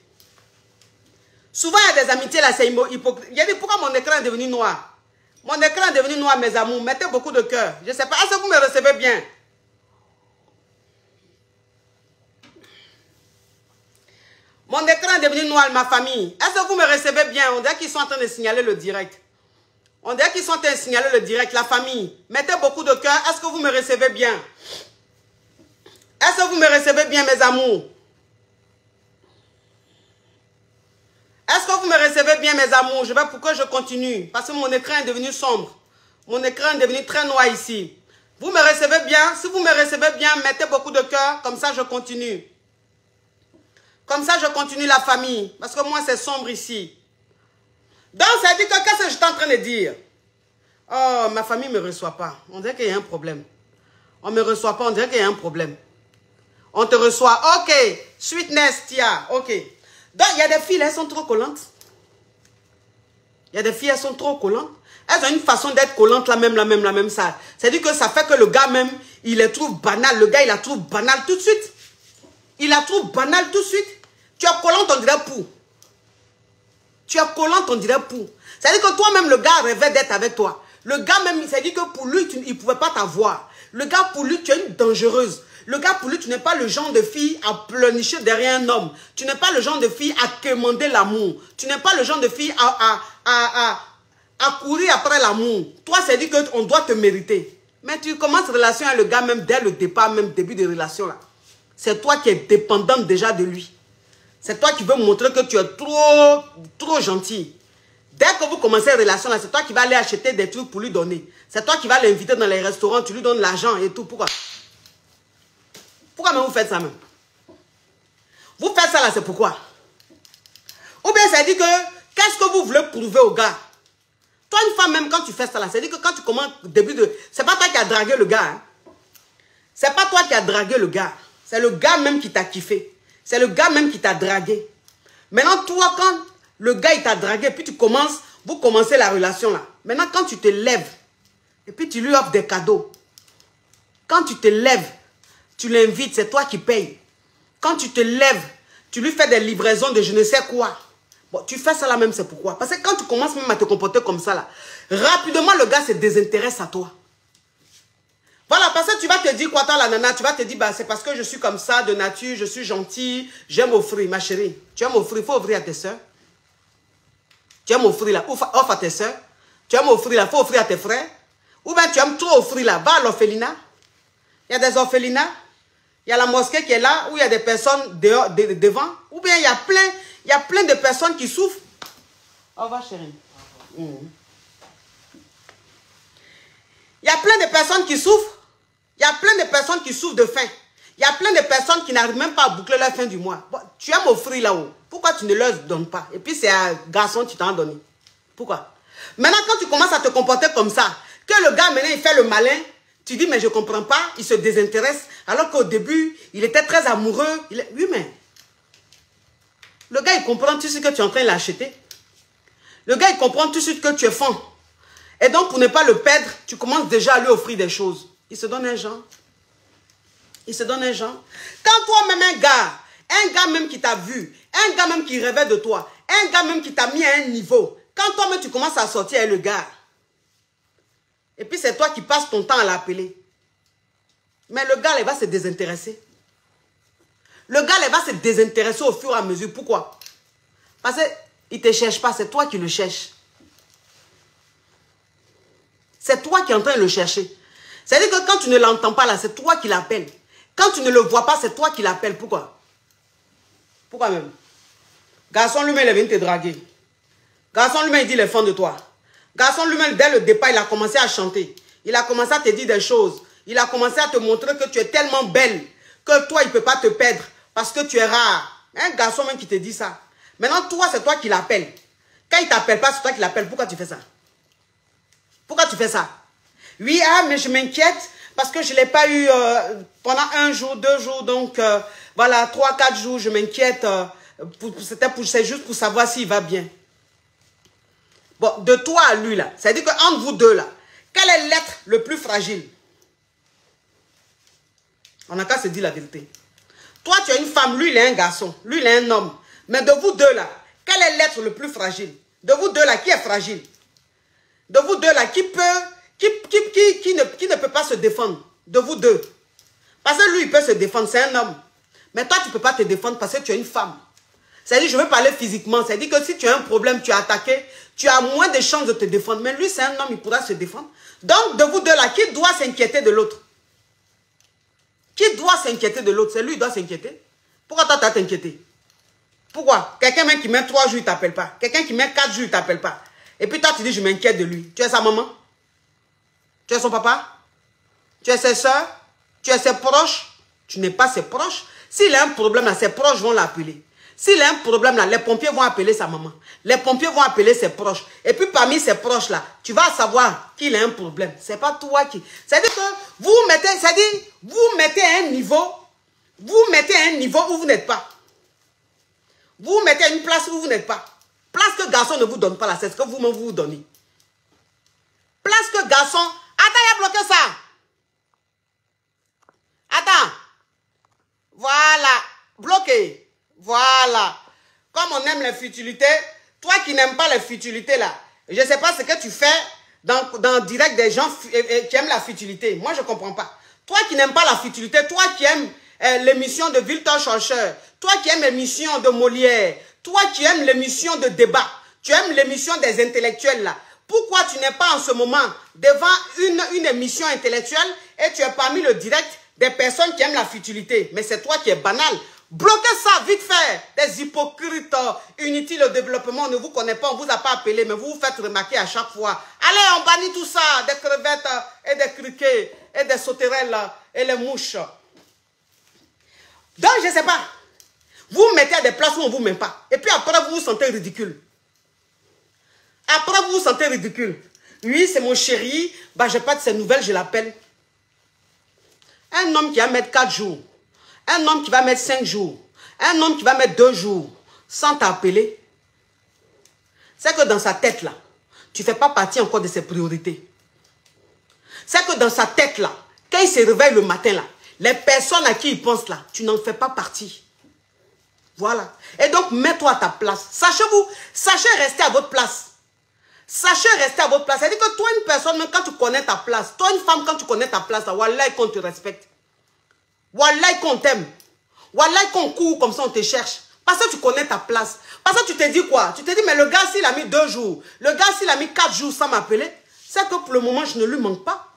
Souvent, il y a des amitiés là, c'est hypocrisie. J'ai dit, pourquoi mon écran est devenu noir? Mon écran est devenu noir, mes amours. Mettez beaucoup de cœur. Je ne sais pas, est-ce que vous me recevez bien? Mon écran est devenu noir, ma famille. Est-ce que vous me recevez bien? On dirait qu'ils sont en train de signaler le direct. On dirait qu'ils sont en train de signaler le direct, la famille. Mettez beaucoup de cœur. Est-ce que vous me recevez bien? Est-ce que vous me recevez bien, mes amours? Est-ce que vous me recevez bien, mes amours? Je vais pourquoi je continue. Parce que mon écran est devenu sombre. Mon écran est devenu très noir ici. Vous me recevez bien? Si vous me recevez bien, mettez beaucoup de cœur. Comme ça, je continue. Comme ça, je continue la famille. Parce que moi, c'est sombre ici. Donc, ça dit que qu'est-ce que je suis en train de dire? Oh, ma famille ne me reçoit pas. On dirait qu'il y a un problème. On ne me reçoit pas, on dirait qu'il y a un problème. On te reçoit. Ok. Sweetness, Tia. Ok. Donc, il y a des filles, elles sont trop collantes. Il y a des filles, elles sont trop collantes. Elles ont une façon d'être collantes, la même, ça. C'est-à-dire que ça fait que le gars même, il les trouve banal. Le gars, il la trouve banale tout de suite. Il la trouve banale tout de suite. Tu es collante, on dirait pour. Tu es collante, on dirait pour. C'est-à-dire que toi-même, le gars rêvait d'être avec toi. Le gars même, c'est-à-dire que pour lui, il ne pouvait pas t'avoir. Le gars, pour lui, tu es une dangereuse. Le gars, pour lui, tu n'es pas le genre de fille à pleurnicher derrière un homme. Tu n'es pas le genre de fille à quémander l'amour. Tu n'es pas le genre de fille à courir après l'amour. Toi, c'est dit qu'on doit te mériter. Mais tu commences relation avec le gars même dès le départ, même début de relation là. C'est toi qui es dépendante déjà de lui. C'est toi qui veux montrer que tu es trop gentil. Dès que vous commencez une relation là, c'est toi qui vas aller acheter des trucs pour lui donner. C'est toi qui vas l'inviter dans les restaurants, tu lui donnes l'argent et tout. Pourquoi? Pourquoi même vous faites ça même? Vous faites ça là, c'est pourquoi? Ou bien ça dit que, qu'est-ce que vous voulez prouver au gars? Toi, une femme, même quand tu fais ça là, c'est-à-dire que quand tu commences au début de... C'est pas toi qui as dragué le gars. Hein? C'est pas toi qui as dragué le gars. C'est le gars même qui t'a kiffé. C'est le gars même qui t'a dragué. Maintenant, toi, quand le gars il t'a dragué, puis vous commencez la relation là. Maintenant, quand tu te lèves, et puis tu lui offres des cadeaux. Quand tu te lèves, tu l'invites, c'est toi qui payes. Quand tu te lèves, tu lui fais des livraisons de je ne sais quoi. Bon, tu fais ça là même, c'est pourquoi? Parce que quand tu commences même à te comporter comme ça là, rapidement le gars se désintéresse à toi. Voilà, parce que tu vas te dire quoi, toi la nana, tu vas te dire, bah, c'est parce que je suis comme ça, de nature, je suis gentille, j'aime offrir, ma chérie. Tu aimes offrir, il faut offrir à tes soeurs. Tu aimes offrir là, offre à tes soeurs. Tu aimes offrir là, il faut offrir à tes frères. Ou bien tu aimes trop offrir là, va à l'orphelinat. Il y a des orphelinats. Il y a la mosquée qui est là, où il y a des personnes devant. Ou bien il y a plein de personnes qui souffrent. Au revoir, chérie. Il y a plein de personnes qui souffrent. Il y a plein de personnes qui souffrent de faim. Il y a plein de personnes qui n'arrivent même pas à boucler leur fin du mois. Bon, tu aimes offrir là-haut. Pourquoi tu ne leur donnes pas? Et puis c'est un garçon qui t'a donné. Pourquoi? Maintenant, quand tu commences à te comporter comme ça, que le gars maintenant il fait le malin, tu dis mais je ne comprends pas, il se désintéresse. Alors qu'au début, il était très amoureux. Oui, mais le gars il comprend tout de suite que tu es en train de l'acheter. Le gars il comprend tout de suite que tu es fond. Et donc, pour ne pas le perdre, tu commences déjà à lui offrir des choses. Il se donne un genre. Il se donne un genre. Quand toi-même, un gars même qui t'a vu, un gars même qui rêvait de toi, un gars même qui t'a mis à un niveau, quand toi-même tu commences à sortir avec le gars, et puis c'est toi qui passes ton temps à l'appeler. Mais le gars, il va se désintéresser. Le gars, il va se désintéresser au fur et à mesure. Pourquoi? Parce qu'il ne te cherche pas, c'est toi qui le cherches. C'est toi qui es en train de le chercher. C'est-à-dire que quand tu ne l'entends pas là, c'est toi qui l'appelles. Quand tu ne le vois pas, c'est toi qui l'appelles. Pourquoi? Pourquoi même? Garçon lui-même, il vient te draguer. Garçon lui-même, il dit les fonds de toi. Garçon lui-même, dès le départ, il a commencé à chanter. Il a commencé à te dire des choses. Il a commencé à te montrer que tu es tellement belle que toi, il ne peut pas te perdre parce que tu es rare. Un garçon même qui te dit ça. Maintenant, toi, c'est toi qui l'appelles. Quand il ne t'appelle pas, c'est toi qui l'appelles. Pourquoi tu fais ça? Pourquoi tu fais ça? Oui, mais je m'inquiète parce que je ne l'ai pas eu pendant 1 jour, 2 jours. Donc, voilà, 3, 4 jours, je m'inquiète. C'est juste pour savoir s'il va bien. Bon, de toi à lui, là, c'est-à-dire qu'entre vous deux, là, quel est l'être le plus fragile? On n'a qu'à se dire la vérité. Toi, tu es une femme, lui, il est un garçon. Lui, il est un homme. Mais de vous deux, là, quel est l'être le plus fragile? De vous deux, là, qui est fragile? De vous deux, là, qui ne peut pas se défendre? De vous deux. Parce que lui, il peut se défendre, c'est un homme. Mais toi, tu ne peux pas te défendre parce que tu es une femme. C'est-à-dire, je veux parler physiquement. C'est-à-dire que si tu as un problème, tu as attaqué, tu as moins de chances de te défendre. Mais lui, c'est un homme, il pourra se défendre. Donc, de vous deux là, qui doit s'inquiéter de l'autre? Qui doit s'inquiéter de l'autre? C'est lui qui doit s'inquiéter. Pourquoi toi, tu as t'inquiété? Pourquoi? Quelqu'un même qui met 3 jours, il ne t'appelle pas. Quelqu'un qui met 4 jours, il ne t'appelle pas. Et puis toi, tu dis, je m'inquiète de lui. Tu es sa maman? Tu es son papa? Tu es ses soeurs? Tu es ses proches? Tu n'es pas ses proches. S'il a un problème, là, ses proches vont l'appeler. S'il a un problème là, les pompiers vont appeler sa maman. Les pompiers vont appeler ses proches. Et puis parmi ses proches là, tu vas savoir qu'il a un problème. C'est pas toi qui... C'est-à-dire que vous mettez, c'est-à-dire, vous mettez à un niveau, où vous n'êtes pas. Vous mettez à une place où vous n'êtes pas. Place que garçon ne vous donne pas là, c'est ce que vous-même vous donnez. Place que garçon... Attends, il a bloqué ça. Attends. Voilà. Bloqué. Voilà. Comme on aime les futilités, toi qui n'aimes pas les futilités là, je ne sais pas ce que tu fais dans direct des gens qui aiment la futilité. Moi, je ne comprends pas. Toi qui n'aimes pas la futilité, toi qui aimes l'émission de Victor Schorcher, toi qui aimes l'émission de Molière, toi qui aimes l'émission de débat, tu aimes l'émission des intellectuels là. Pourquoi tu n'es pas en ce moment devant une émission intellectuelle et tu es parmi le direct des personnes qui aiment la futilité? Mais c'est toi qui es banal. Bloquez ça vite fait. Des hypocrites inutiles au développement, on ne vous connaît pas, on ne vous a pas appelé, mais vous vous faites remarquer à chaque fois. Allez, on bannit tout ça, des crevettes et des criquets et des sauterelles et les mouches. Donc, je ne sais pas. Vous mettez à des places où on ne vous met pas. Et puis après, vous vous sentez ridicule. Après, vous vous sentez ridicule. Oui, c'est mon chéri. Bah, je n'ai pas de ses nouvelles, je l'appelle. Un homme qui va mettre 4 jours. Un homme qui va mettre 5 jours. Un homme qui va mettre 2 jours sans t'appeler. C'est que dans sa tête là, tu ne fais pas partie encore de ses priorités. C'est que dans sa tête là, quand il se réveille le matin là, les personnes à qui il pense là, tu n'en fais pas partie. Voilà. Et donc, mets-toi à ta place. Sachez rester à votre place. Sachez rester à votre place. C'est-à-dire que toi, une personne, même quand tu connais ta place, toi, une femme, quand tu connais ta place, là, wallah, qu'on te respecte. Wallah, qu'on t'aime. Wallah, qu'on court comme ça, on te cherche. Parce que tu connais ta place. Parce que tu te dis quoi? Tu te dis, mais le gars, s'il a mis 2 jours, le gars, s'il a mis 4 jours sans m'appeler, c'est que pour le moment, je ne lui manque pas.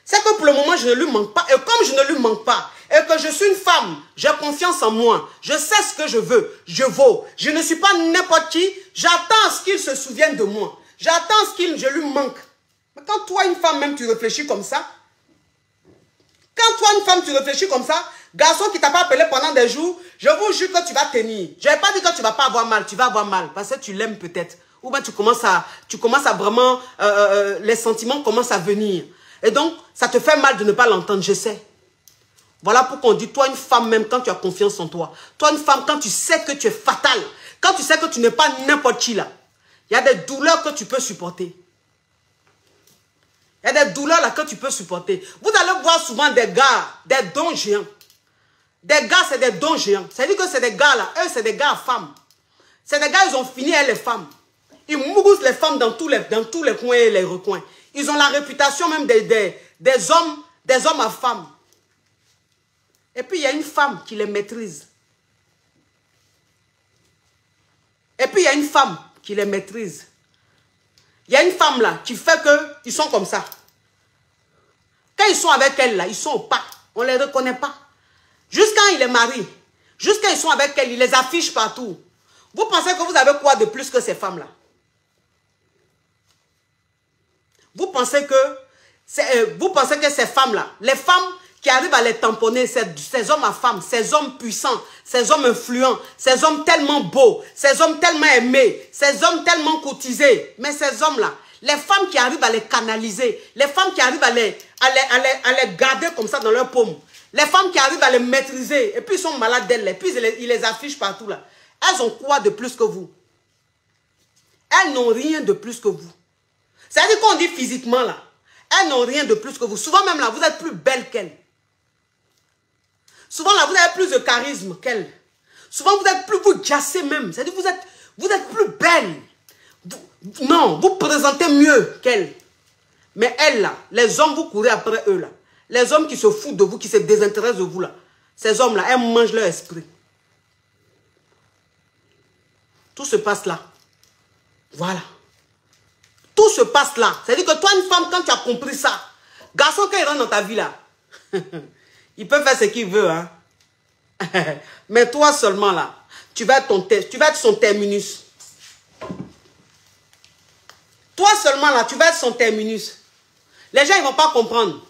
C'est que pour le moment, je ne lui manque pas. Et comme je ne lui manque pas, et que je suis une femme, j'ai confiance en moi, je sais ce que je veux, je vaux. Je ne suis pas n'importe qui, j'attends à ce qu'il se souvienne de moi. J'attends à ce qu'il je lui manque. Mais quand toi, une femme, même, tu réfléchis comme ça, quand toi, une femme, tu réfléchis comme ça, garçon qui t'a pas appelé pendant des jours, je vous jure que tu vas tenir. Je n'ai pas dit que tu vas pas avoir mal, tu vas avoir mal, parce que tu l'aimes peut-être. Ou bien tu commences à vraiment, les sentiments commencent à venir. Et donc, ça te fait mal de ne pas l'entendre, je sais. Voilà pourquoi on dit, toi une femme, même quand tu as confiance en toi, toi une femme, quand tu sais que tu es fatale, quand tu sais que tu n'es pas n'importe qui là, il y a des douleurs que tu peux supporter. Il y a des douleurs là que tu peux supporter. Vous allez voir souvent des gars, des dons géants. Des gars, c'est des dons géants. C'est-à-dire que c'est des gars là, eux c'est des gars à femmes. C'est des gars, ils ont fini avec les femmes. Ils moussent les femmes dans tous les coins et les recoins. Ils ont la réputation même des hommes à femmes. Et puis, il y a une femme qui les maîtrise. Et puis, il y a une femme qui les maîtrise. Il y a une femme là qui fait qu'ils sont comme ça. Quand ils sont avec elle là, ils sont opaques. On ne les reconnaît pas. Jusqu'à il est marié. Jusqu'à ils sont avec elle, ils les affichent partout. Vous pensez que vous avez quoi de plus que ces femmes-là? Vous pensez que ces femmes-là, les femmes qui arrivent à les tamponner, ces hommes à femmes, ces hommes puissants, ces hommes influents, ces hommes tellement beaux, ces hommes tellement aimés, ces hommes tellement cotisés, mais ces hommes-là, les femmes qui arrivent à les canaliser, les femmes qui arrivent à les garder comme ça dans leur paume, les femmes qui arrivent à les maîtriser, et puis ils sont malades d'elles, et puis ils les affichent partout là. Elles ont quoi de plus que vous? Elles n'ont rien de plus que vous. C'est-à-dire qu'on dit physiquement là, elles n'ont rien de plus que vous. Souvent même là, vous êtes plus belle qu'elles. Souvent là, vous avez plus de charisme qu'elles. Souvent vous êtes plus, vous gassez même. C'est-à-dire vous êtes plus belle. Non, vous présentez mieux qu'elles. Mais elles là, les hommes, vous courez après eux là. Les hommes qui se foutent de vous, qui se désintéressent de vous là. Ces hommes là, elles mangent leur esprit. Tout se passe là. Voilà. Tout se passe là. C'est-à-dire que toi, une femme, quand tu as compris ça, garçon, quand il rentre dans ta vie là, il peut faire ce qu'il veut. Hein? Mais toi seulement là, tu vas être son terminus. Toi seulement là, tu vas être son terminus. Les gens, ils ne vont pas comprendre.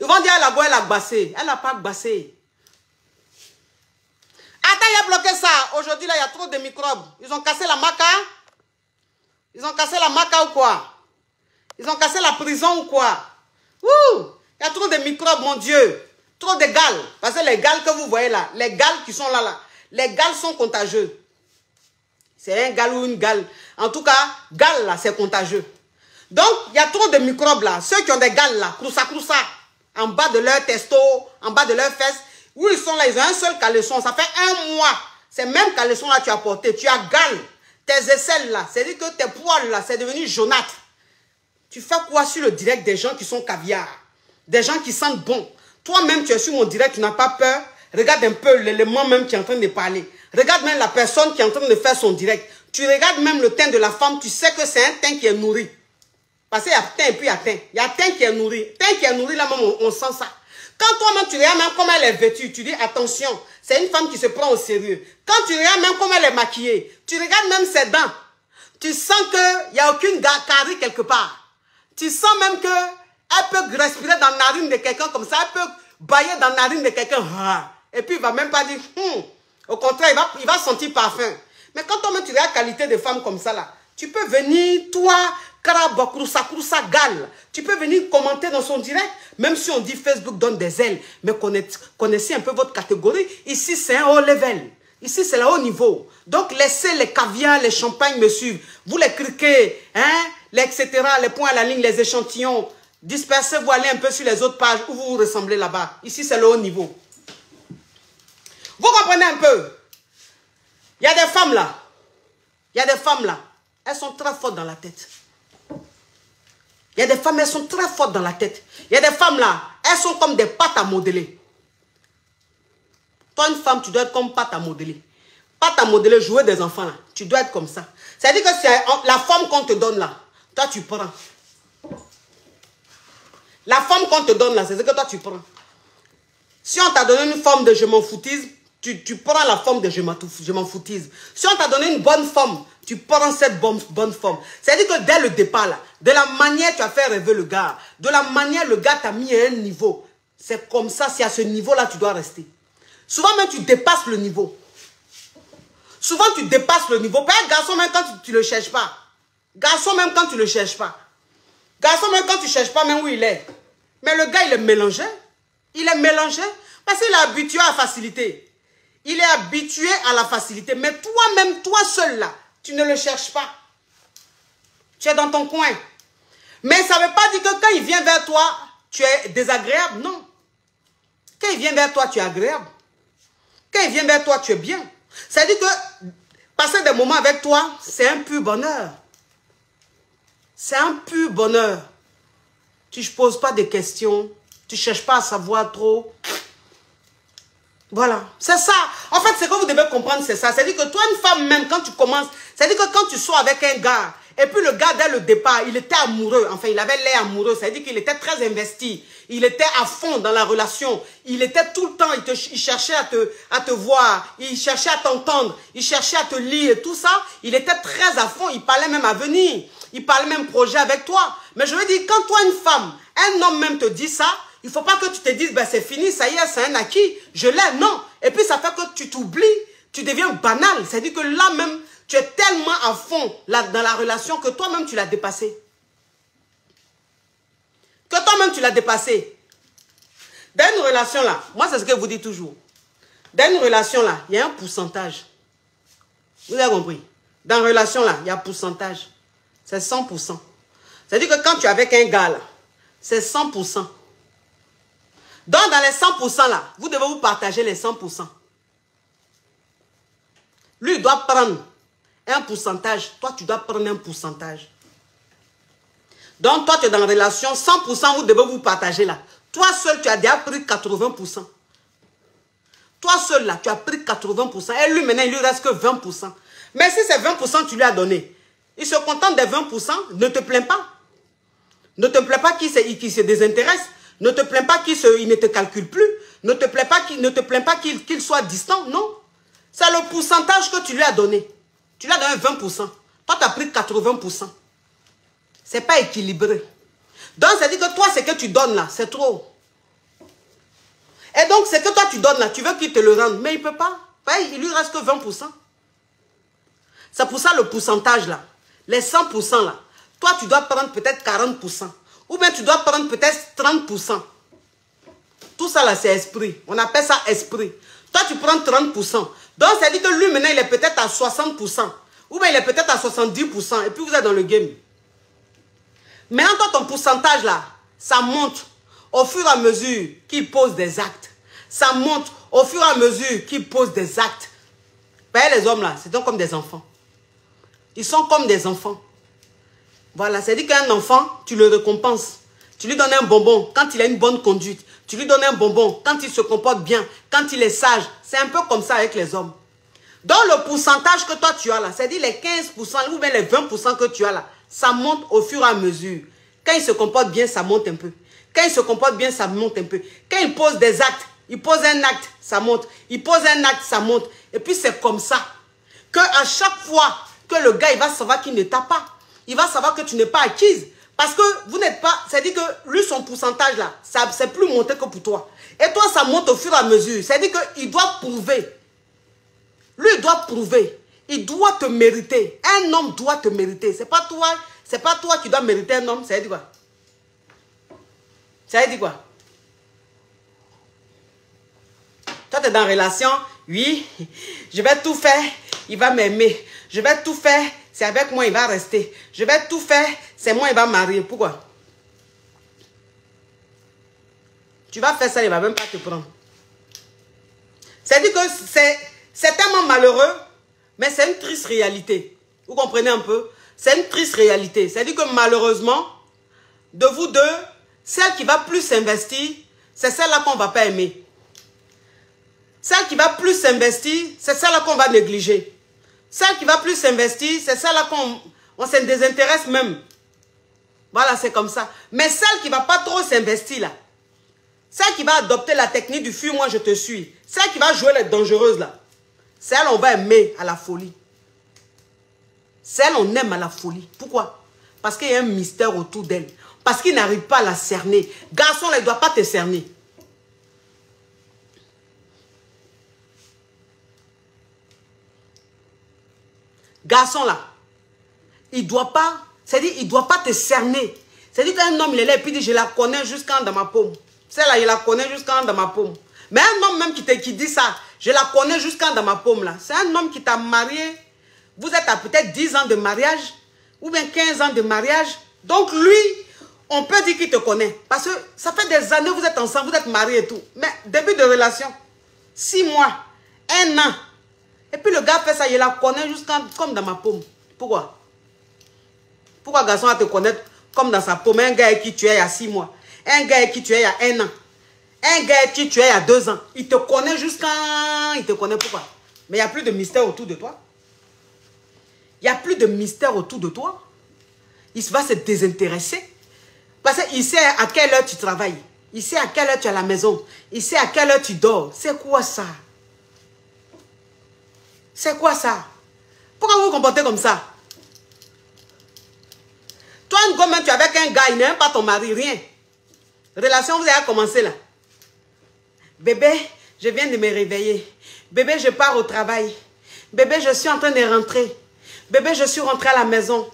Ils vont dire, elle a bassé. Elle n'a pas bassé. Attends, il a bloqué ça, aujourd'hui, là, il y a trop de microbes. Ils ont cassé la maca. Ils ont cassé la maca ou quoi? Ils ont cassé la prison ou quoi? Ouh! Il y a trop de microbes, mon Dieu. Trop de gales. Parce que les gales que vous voyez là, les gales qui sont là, les gales sont contagieux. C'est un gale ou une gale. En tout cas, gale là, c'est contagieux. Donc, il y a trop de microbes là. Ceux qui ont des gales là, croussa, en bas de leur testo, en bas de leurs fesses, où ils sont là, ils ont un seul caleçon. Ça fait un mois. Ces mêmes caleçons là, tu as porté. Tu as gale. Tes aisselles là, c'est-à-dire que tes poils là, c'est devenu jaunâtre. Tu fais quoi sur le direct des gens qui sont caviar? Des gens qui sentent bon. Toi-même, tu es sur mon direct, tu n'as pas peur. Regarde un peu l'élément même qui est en train de parler. Regarde même la personne qui est en train de faire son direct. Tu regardes même le teint de la femme, tu sais que c'est un teint qui est nourri. Parce qu'il y a teint et puis il y a teint. Il y a teint qui est nourri. Teint qui est nourri, là même, on sent ça. Quand toi-même, tu regardes même comment elle est vêtue, tu dis attention, c'est une femme qui se prend au sérieux. Quand tu regardes même comment elle est maquillée, tu regardes même ses dents. Tu sens qu'il n'y a aucune carie quelque part. Tu sens même qu'elle peut respirer dans la narine de quelqu'un comme ça. Elle peut bailler dans la narine de quelqu'un. Et puis il ne va même pas dire, au contraire, il va sentir parfum. Mais quand toi-même tu regardes la qualité de femme comme ça, là, tu peux venir, toi, Kroussa, Gal. Tu peux venir commenter dans son direct, même si on dit Facebook donne des ailes. Mais connaissez un peu votre catégorie. Ici, c'est un haut level. Ici, c'est le haut niveau. Donc, laissez les caviars, les champagnes me suivre. Vous les criquez, hein, etc., les points à la ligne, les échantillons. Dispersez-vous, allez un peu sur les autres pages où vous vous ressemblez là-bas. Ici, c'est le haut niveau. Vous comprenez un peu? Il y a des femmes là. Il y a des femmes là. Elles sont très fortes dans la tête. Il y a des femmes, elles sont très fortes dans la tête. Il y a des femmes là, elles sont comme des pâtes à modeler. Toi, une femme, tu dois être comme pâte à modeler. Pâte à modeler, jouer des enfants là. Tu dois être comme ça. C'est-à-dire que c'est la forme qu'on te donne là. Toi, tu prends. La forme qu'on te donne là, c'est ce que toi, tu prends. Si on t'a donné une forme de je m'en foutisme, tu prends la forme de je m'en foutisme. Si on t'a donné une bonne forme, tu prends cette bonne forme. C'est-à-dire que dès le départ, là, de la manière tu as fait rêver le gars, de la manière le gars t'a mis à un niveau, c'est comme ça, c'est à ce niveau-là tu dois rester. Souvent même tu dépasses le niveau. Souvent tu dépasses le niveau. Pas un garçon même quand tu ne le cherches pas. Garçon même quand tu ne le cherches pas. Garçon même quand tu ne cherches pas même où il est. Mais le gars il est mélangé. Il est mélangé parce qu'il est habitué à la facilité. Il est habitué à la facilité. Mais toi-même, toi seul là, tu ne le cherches pas. Tu es dans ton coin. Mais ça ne veut pas dire que quand il vient vers toi, tu es désagréable. Non. Quand il vient vers toi, tu es agréable. Quand il vient vers toi, tu es bien. C'est-à-dire que passer des moments avec toi, c'est un pur bonheur. C'est un pur bonheur. Tu ne poses pas de questions. Tu ne cherches pas à savoir trop. Voilà, c'est ça. En fait, ce que vous devez comprendre, c'est ça. C'est-à-dire que toi, une femme, même quand tu commences, c'est-à-dire que quand tu sors avec un gars, et puis le gars, dès le départ, il était amoureux. Enfin, il avait l'air amoureux. C'est-à-dire qu'il était très investi. Il était à fond dans la relation. Il était tout le temps, il cherchait à te voir. Il cherchait à t'entendre. Il cherchait à te lire. Tout ça, il était très à fond. Il parlait même à venir. Il parlait même projet avec toi. Mais je veux dire, quand toi, une femme, un homme même te dit ça, il ne faut pas que tu te dises, ben c'est fini, ça y est, c'est un acquis, je l'ai, non. Et puis ça fait que tu t'oublies, tu deviens banal. C'est-à-dire que là même, tu es tellement à fond là, dans la relation que toi-même tu l'as dépassé. Que toi-même tu l'as dépassé. Dans une relation là, moi c'est ce que je vous dis toujours. Dans une relation là, il y a un pourcentage. Vous avez compris? Dans une relation là, il y a un pourcentage. C'est 100%. C'est-à-dire que quand tu es avec un gars là, c'est 100%. Donc, dans les 100% là, vous devez vous partager les 100%. Lui, il doit prendre un pourcentage. Toi, tu dois prendre un pourcentage. Donc, toi, tu es dans la relation, 100%, vous devez vous partager là. Toi seul, tu as déjà pris 80%. Toi seul là, tu as pris 80%. Et lui, maintenant, il lui reste que 20%. Mais si c'est 20% que tu lui as donné, il se contente des 20%, ne te plains pas. Ne te plains pas qu'il se désintéresse. Ne te plains pas qu'il ne te calcule plus. Ne te plains pas qu'il soit distant. Non. C'est le pourcentage que tu lui as donné. Tu lui as donné 20%. Toi, tu as pris 80%. Ce n'est pas équilibré. Donc, ça dit que toi, ce que tu donnes là, c'est trop. Et donc, ce que toi, tu donnes là, tu veux qu'il te le rende. Mais il ne peut pas. il lui reste que 20%. C'est pour ça le pourcentage là, les 100% là, toi tu dois prendre peut-être 40%. Ou bien tu dois prendre peut-être 30%. Tout ça là c'est esprit. On appelle ça esprit. Toi tu prends 30%. Donc ça dit que lui maintenant il est peut-être à 60%. Ou bien il est peut-être à 70%. Et puis vous êtes dans le game. Maintenant toi ton pourcentage là, ça monte au fur et à mesure qu'il pose des actes. Ça monte au fur et à mesure qu'il pose des actes. Vous voyez les hommes là, c'est donc comme des enfants. Ils sont comme des enfants. Voilà, c'est-à-dire qu'un enfant, tu le récompenses. Tu lui donnes un bonbon quand il a une bonne conduite. Tu lui donnes un bonbon quand il se comporte bien, quand il est sage. C'est un peu comme ça avec les hommes. Donc le pourcentage que toi tu as là, c'est-à-dire les 15% ou bien les 20% que tu as là, ça monte au fur et à mesure. Quand il se comporte bien, ça monte un peu. Quand il se comporte bien, ça monte un peu. Quand il pose des actes, il pose un acte, ça monte. Il pose un acte, ça monte. Et puis c'est comme ça que à chaque fois que le gars il va savoir qu'il ne t'a pas, il va savoir que tu n'es pas acquise. Parce que vous n'êtes pas, c'est-à-dire que lui, son pourcentage là, c'est plus monté que pour toi. Et toi, ça monte au fur et à mesure. C'est-à-dire qu'il doit prouver. Lui, il doit prouver. Il doit te mériter. Un homme doit te mériter. C'est pas toi qui dois mériter un homme. Ça veut dire quoi? Ça veut dire quoi? Toi, tu es dans une relation. Oui, je vais tout faire. Il va m'aimer. Je vais tout faire. C'est avec moi, il va rester. Je vais tout faire. C'est moi, il va marier. Pourquoi? Tu vas faire ça, il ne va même pas te prendre. C'est-à-dire que c'est tellement malheureux, mais c'est une triste réalité. Vous comprenez un peu? C'est une triste réalité. C'est-à-dire que malheureusement, de vous deux, celle qui va plus s'investir, c'est celle-là qu'on ne va pas aimer. Celle qui va plus s'investir, c'est celle-là qu'on va négliger. Celle qui va plus s'investir, c'est celle-là qu'on se désintéresse même. Voilà, c'est comme ça. Mais celle qui ne va pas trop s'investir là, celle qui va adopter la technique du fuis, moi je te suis. Celle qui va jouer les dangereuses là, celle on va aimer à la folie. Celle on aime à la folie. Pourquoi? Parce qu'il y a un mystère autour d'elle. Parce qu'il n'arrive pas à la cerner. Garçon là, il ne doit pas te cerner. Garçon là, il doit pas, c'est-à-dire il doit pas te cerner. C'est-à-dire qu'un homme il est là et puis il dit je la connais jusqu'en dans ma paume. Celle-là, il la connaît jusqu'en dans ma paume. Mais un homme même qui dit ça, je la connais jusqu'en dans ma paume là. C'est un homme qui t'a marié. Vous êtes à peut-être 10 ans de mariage ou bien 15 ans de mariage. Donc lui, on peut dire qu'il te connaît. Parce que ça fait des années vous êtes ensemble, vous êtes mariés et tout. Mais début de relation, 6 mois, 1 an. Et puis le gars fait ça, il la connaît jusqu'en comme dans ma paume. Pourquoi? Pourquoi garçon va te connaître comme dans sa paume? Un gars avec qui tu es il y a 6 mois. Un gars avec qui tu es il y a 1 an. Un gars avec qui tu es il y a 2 ans. Il te connaît jusqu'en... Il te connaît pourquoi? Mais il n'y a plus de mystère autour de toi. Il n'y a plus de mystère autour de toi. Il va se désintéresser. Parce qu'il sait à quelle heure tu travailles. Il sait à quelle heure tu es à la maison. Il sait à quelle heure tu dors. C'est quoi ça? C'est quoi ça? Pourquoi vous vous comportez comme ça? Toi, une gomme, tu es avec un gars, il n'est même pas ton mari, rien. Relation, vous avez commencé là. Bébé, je viens de me réveiller. Bébé, je pars au travail. Bébé, je suis en train de rentrer. Bébé, je suis rentré à la maison.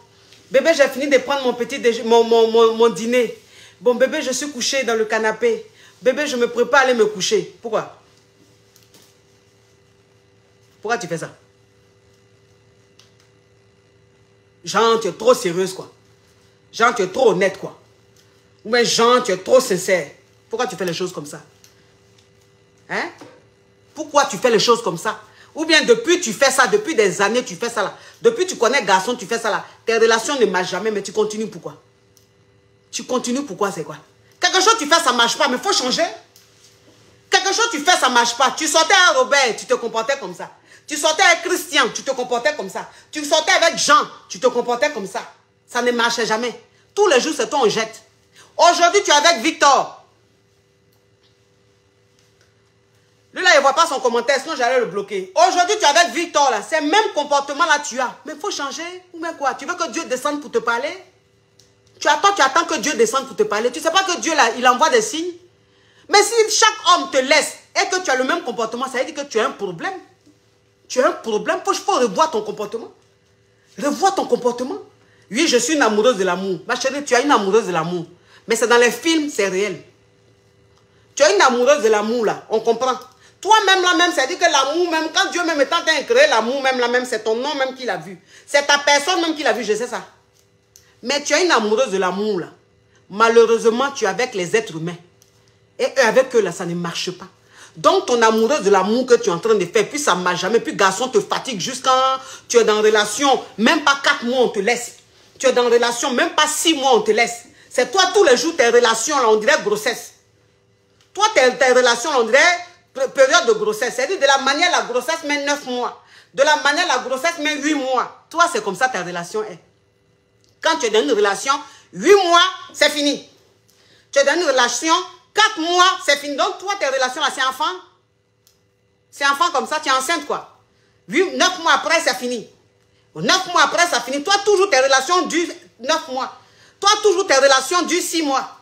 Bébé, j'ai fini de prendre mon petit mon dîner. Bon, bébé, je suis couché dans le canapé. Bébé, je me prépare à aller me coucher. Pourquoi? Pourquoi tu fais ça? Jean, tu es trop sérieuse, quoi. Jean, tu es trop honnête, quoi. Ou bien Jean, tu es trop sincère. Pourquoi tu fais les choses comme ça? Hein? Pourquoi tu fais les choses comme ça? Ou bien depuis tu fais ça, depuis des années tu fais ça là. Depuis tu connais garçon, tu fais ça là. Tes relations ne marchent jamais, mais tu continues pourquoi? Tu continues pourquoi, c'est quoi? Quelque chose tu fais, ça ne marche pas, mais il faut changer. Quelque chose tu fais, ça ne marche pas. Tu sortais avec Robert, tu te comportais comme ça. Tu sortais avec Christian, tu te comportais comme ça. Tu sortais avec Jean, tu te comportais comme ça. Ça ne marchait jamais. Tous les jours, c'est toi, on jette. Aujourd'hui, tu es avec Victor. Lui, là, il ne voit pas son commentaire, sinon j'allais le bloquer. Aujourd'hui, tu es avec Victor, là. C'est le même comportement, là, tu as. Mais il faut changer. Ou bien quoi? Tu veux que Dieu descende pour te parler? Tu attends que Dieu descende pour te parler. Tu ne sais pas que Dieu, là, il envoie des signes? Mais si chaque homme te laisse et que tu as le même comportement, ça veut dire que tu as un problème. Tu as un problème, il faut revoir ton comportement. Revois ton comportement. Oui, je suis une amoureuse de l'amour. Ma chérie, tu as une amoureuse de l'amour. Mais c'est dans les films, c'est réel. Tu as une amoureuse de l'amour, là. On comprend. Toi-même, là même, c'est-à-dire que l'amour, même, quand Dieu même est en train de créer l'amour, même, là même, c'est ton nom même qu'il a vu. C'est ta personne même qu'il a vu, je sais ça. Mais tu as une amoureuse de l'amour, là. Malheureusement, tu es avec les êtres humains. Et avec eux, là, ça ne marche pas. Donc, ton amoureuse de l'amour que tu es en train de faire, puis ça ne marche jamais, puis garçon te fatigue jusqu'à tu es dans relation, même pas 4 mois, on te laisse. Tu es dans relation, même pas 6 mois, on te laisse. C'est toi, tous les jours, tes relations, là, on dirait grossesse. Toi, tes relations, là, on dirait période de grossesse. C'est-à-dire, de la manière, la grossesse met 9 mois. De la manière, la grossesse met 8 mois. Toi, c'est comme ça ta relation est. Quand tu es dans une relation, 8 mois, c'est fini. Tu es dans une relation, 4 mois, c'est fini. Donc, toi, tes relations, là, c'est enfant. C'est enfant comme ça, tu es enceinte, quoi. 9 mois après, c'est fini. 9 mois après, ça finit. Toi, toujours tes relations durent 9 mois. Toi, toujours tes relations durent 6 mois.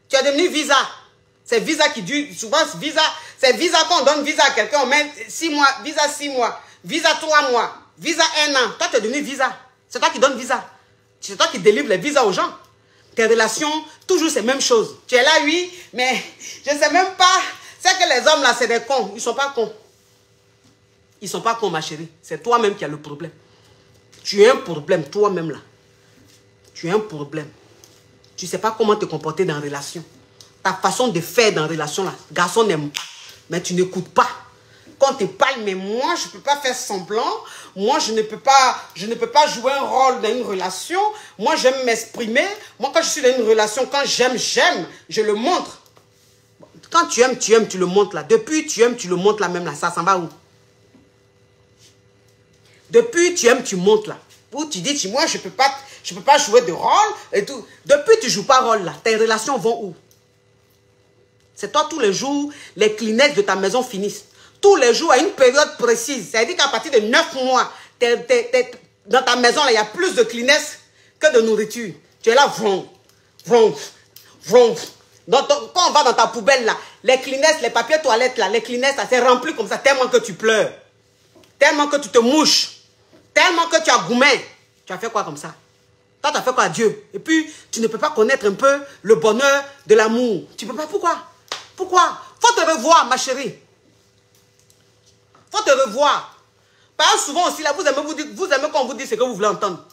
Tu es devenu visa. C'est visa qui dure. Souvent, visa, c'est visa qu'on donne visa à quelqu'un. On met 6 mois, visa 6 mois, visa 3 mois, visa 1 an. Toi, tu es devenu visa. C'est toi qui donnes visa. C'est toi qui délivres les visas aux gens. Tes relations, toujours c'est la même chose. Tu es là, oui, mais je ne sais même pas. C'est que les hommes là, c'est des cons. Ils ne sont pas cons. Ils ne sont pas cons, ma chérie. C'est toi-même qui as le problème. Tu as un problème, toi-même là. Tu as un problème. Tu ne sais pas comment te comporter dans la relation. Ta façon de faire dans la relation là, garçon n'aime pas. Mais tu n'écoutes pas. Quand tu parles, mais moi, je ne peux pas faire semblant. Moi, je ne peux pas jouer un rôle dans une relation. Moi, j'aime m'exprimer. Moi, quand je suis dans une relation, quand j'aime, je le montre. Quand tu aimes, tu le montres là. Depuis, tu aimes, tu le montres là même là. Ça s'en va où? Depuis, tu aimes, tu montres là. Où tu dis, moi, je peux pas jouer de rôle et tout. Depuis, tu ne joues pas rôle là. Tes relations vont où? C'est toi, tous les jours, les Kleenex de ta maison finissent. Tous les jours, à une période précise. C'est-à-dire qu'à partir de 9 mois, dans ta maison, il y a plus de Kleenex que de nourriture. Tu es là, vroom, vroom, vroom. Quand on va dans ta poubelle, là, les Kleenex, les papiers toilettes, là, les Kleenex, c'est rempli comme ça, tellement que tu pleures. Tellement que tu te mouches. Tellement que tu as gourmet. Tu as fait quoi comme ça? Toi, tu as fait quoi à Dieu? Et puis, tu ne peux pas connaître un peu le bonheur de l'amour. Tu ne peux pas. Pourquoi? Pourquoi? Faut te revoir, ma chérie. Faut te revoir. Parce que souvent aussi, là, vous aimez qu'on vous dise ce que vous voulez entendre.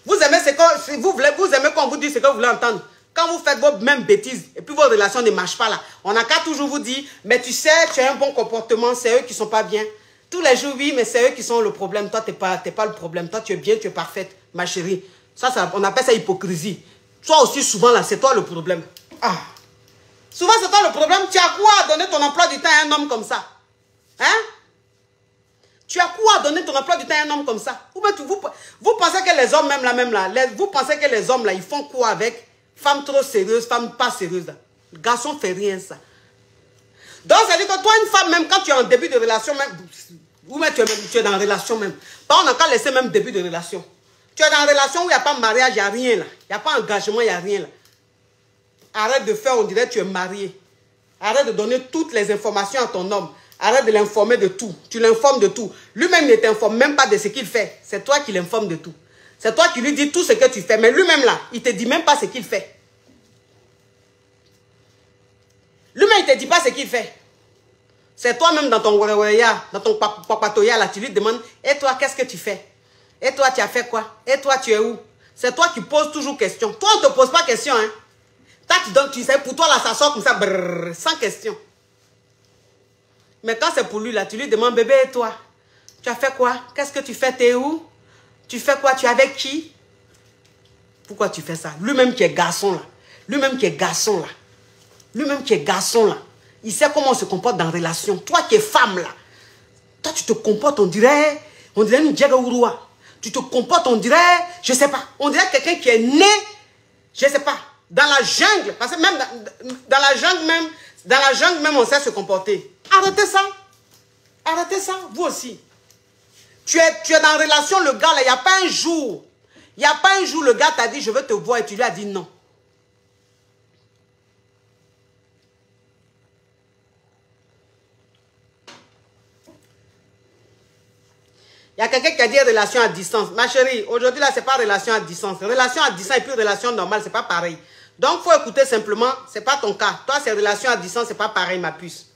Vous aimez qu'on vous dise ce que vous voulez entendre. Quand vous faites vos mêmes bêtises, et puis vos relations ne marchent pas là, on n'a qu'à toujours vous dire, mais tu sais, tu as un bon comportement, c'est eux qui ne sont pas bien. Tous les jours, oui, mais c'est eux qui sont le problème. Toi, tu n'es pas le problème. Toi, tu es bien, tu es parfaite, ma chérie. Ça, on appelle ça hypocrisie. Toi aussi, souvent, là, c'est toi le problème. Ah. Souvent, c'est toi le problème. Tu as quoi à donner ton emploi du temps à un homme comme ça? Hein? Tu as quoi à donner ton emploi du temps à un homme comme ça? Vous pensez que les hommes, vous pensez que les hommes, là, ils font quoi avec femmes trop sérieuses, femmes pas sérieuses, là? Le garçon ne fait rien, ça. Donc, ça veut dire que toi, une femme, même quand tu es en début de relation, même, ou même tu es dans une relation même, pas on n'a qu'à laisser même début de relation. Tu es dans une relation où il n'y a pas de mariage, il n'y a rien là. Il n'y a pas d'engagement, il n'y a rien là. Arrête de faire, on dirait que tu es marié. Arrête de donner toutes les informations à ton homme. Arrête de l'informer de tout. Tu l'informes de tout. Lui-même ne t'informe même pas de ce qu'il fait. C'est toi qui l'informe de tout. C'est toi qui lui dis tout ce que tu fais. Mais lui-même là, il ne te dit même pas ce qu'il fait. Lui-même, il ne te dit pas ce qu'il fait. C'est toi-même dans ton wereweya, dans ton papatoya, là, tu lui demandes, et toi, qu'est-ce que tu fais? Et toi, tu as fait quoi? Et toi, tu es où? C'est toi qui poses toujours question. Toi, on ne te pose pas question, hein. Toi, tu donnes, tu sais, pour toi, là, ça sort comme ça, brrr, sans question. Mais quand c'est pour lui, là, tu lui demandes, bébé, et toi? Tu as fait quoi? Qu'est-ce que tu fais? T'es où? Tu fais quoi? Tu es avec qui? Pourquoi tu fais ça? Lui-même qui est garçon, là. Lui-même qui est garçon, là. Lui-même qui est garçon, là. Il sait comment on se comporte dans la relation. Toi qui es femme, là. Toi, tu te comportes, on dirait une djagaouroua. Tu te comportes, on dirait, je sais pas, on dirait quelqu'un qui est né, je sais pas, dans la jungle. Parce que même dans la jungle même, on sait se comporter. Arrêtez ça. Arrêtez ça, vous aussi. Tu es dans la relation, le gars, là, il n'y a pas un jour. Il n'y a pas un jour, le gars t'a dit, je veux te voir, et tu lui as dit non. y a quelqu'un qui a dit relation à distance. Ma chérie, aujourd'hui là, c'est pas relation à distance. Relation à distance et puis relation normale, c'est pas pareil. Donc, faut écouter simplement, c'est pas ton cas. Toi, c'est relation à distance, c'est pas pareil, ma puce.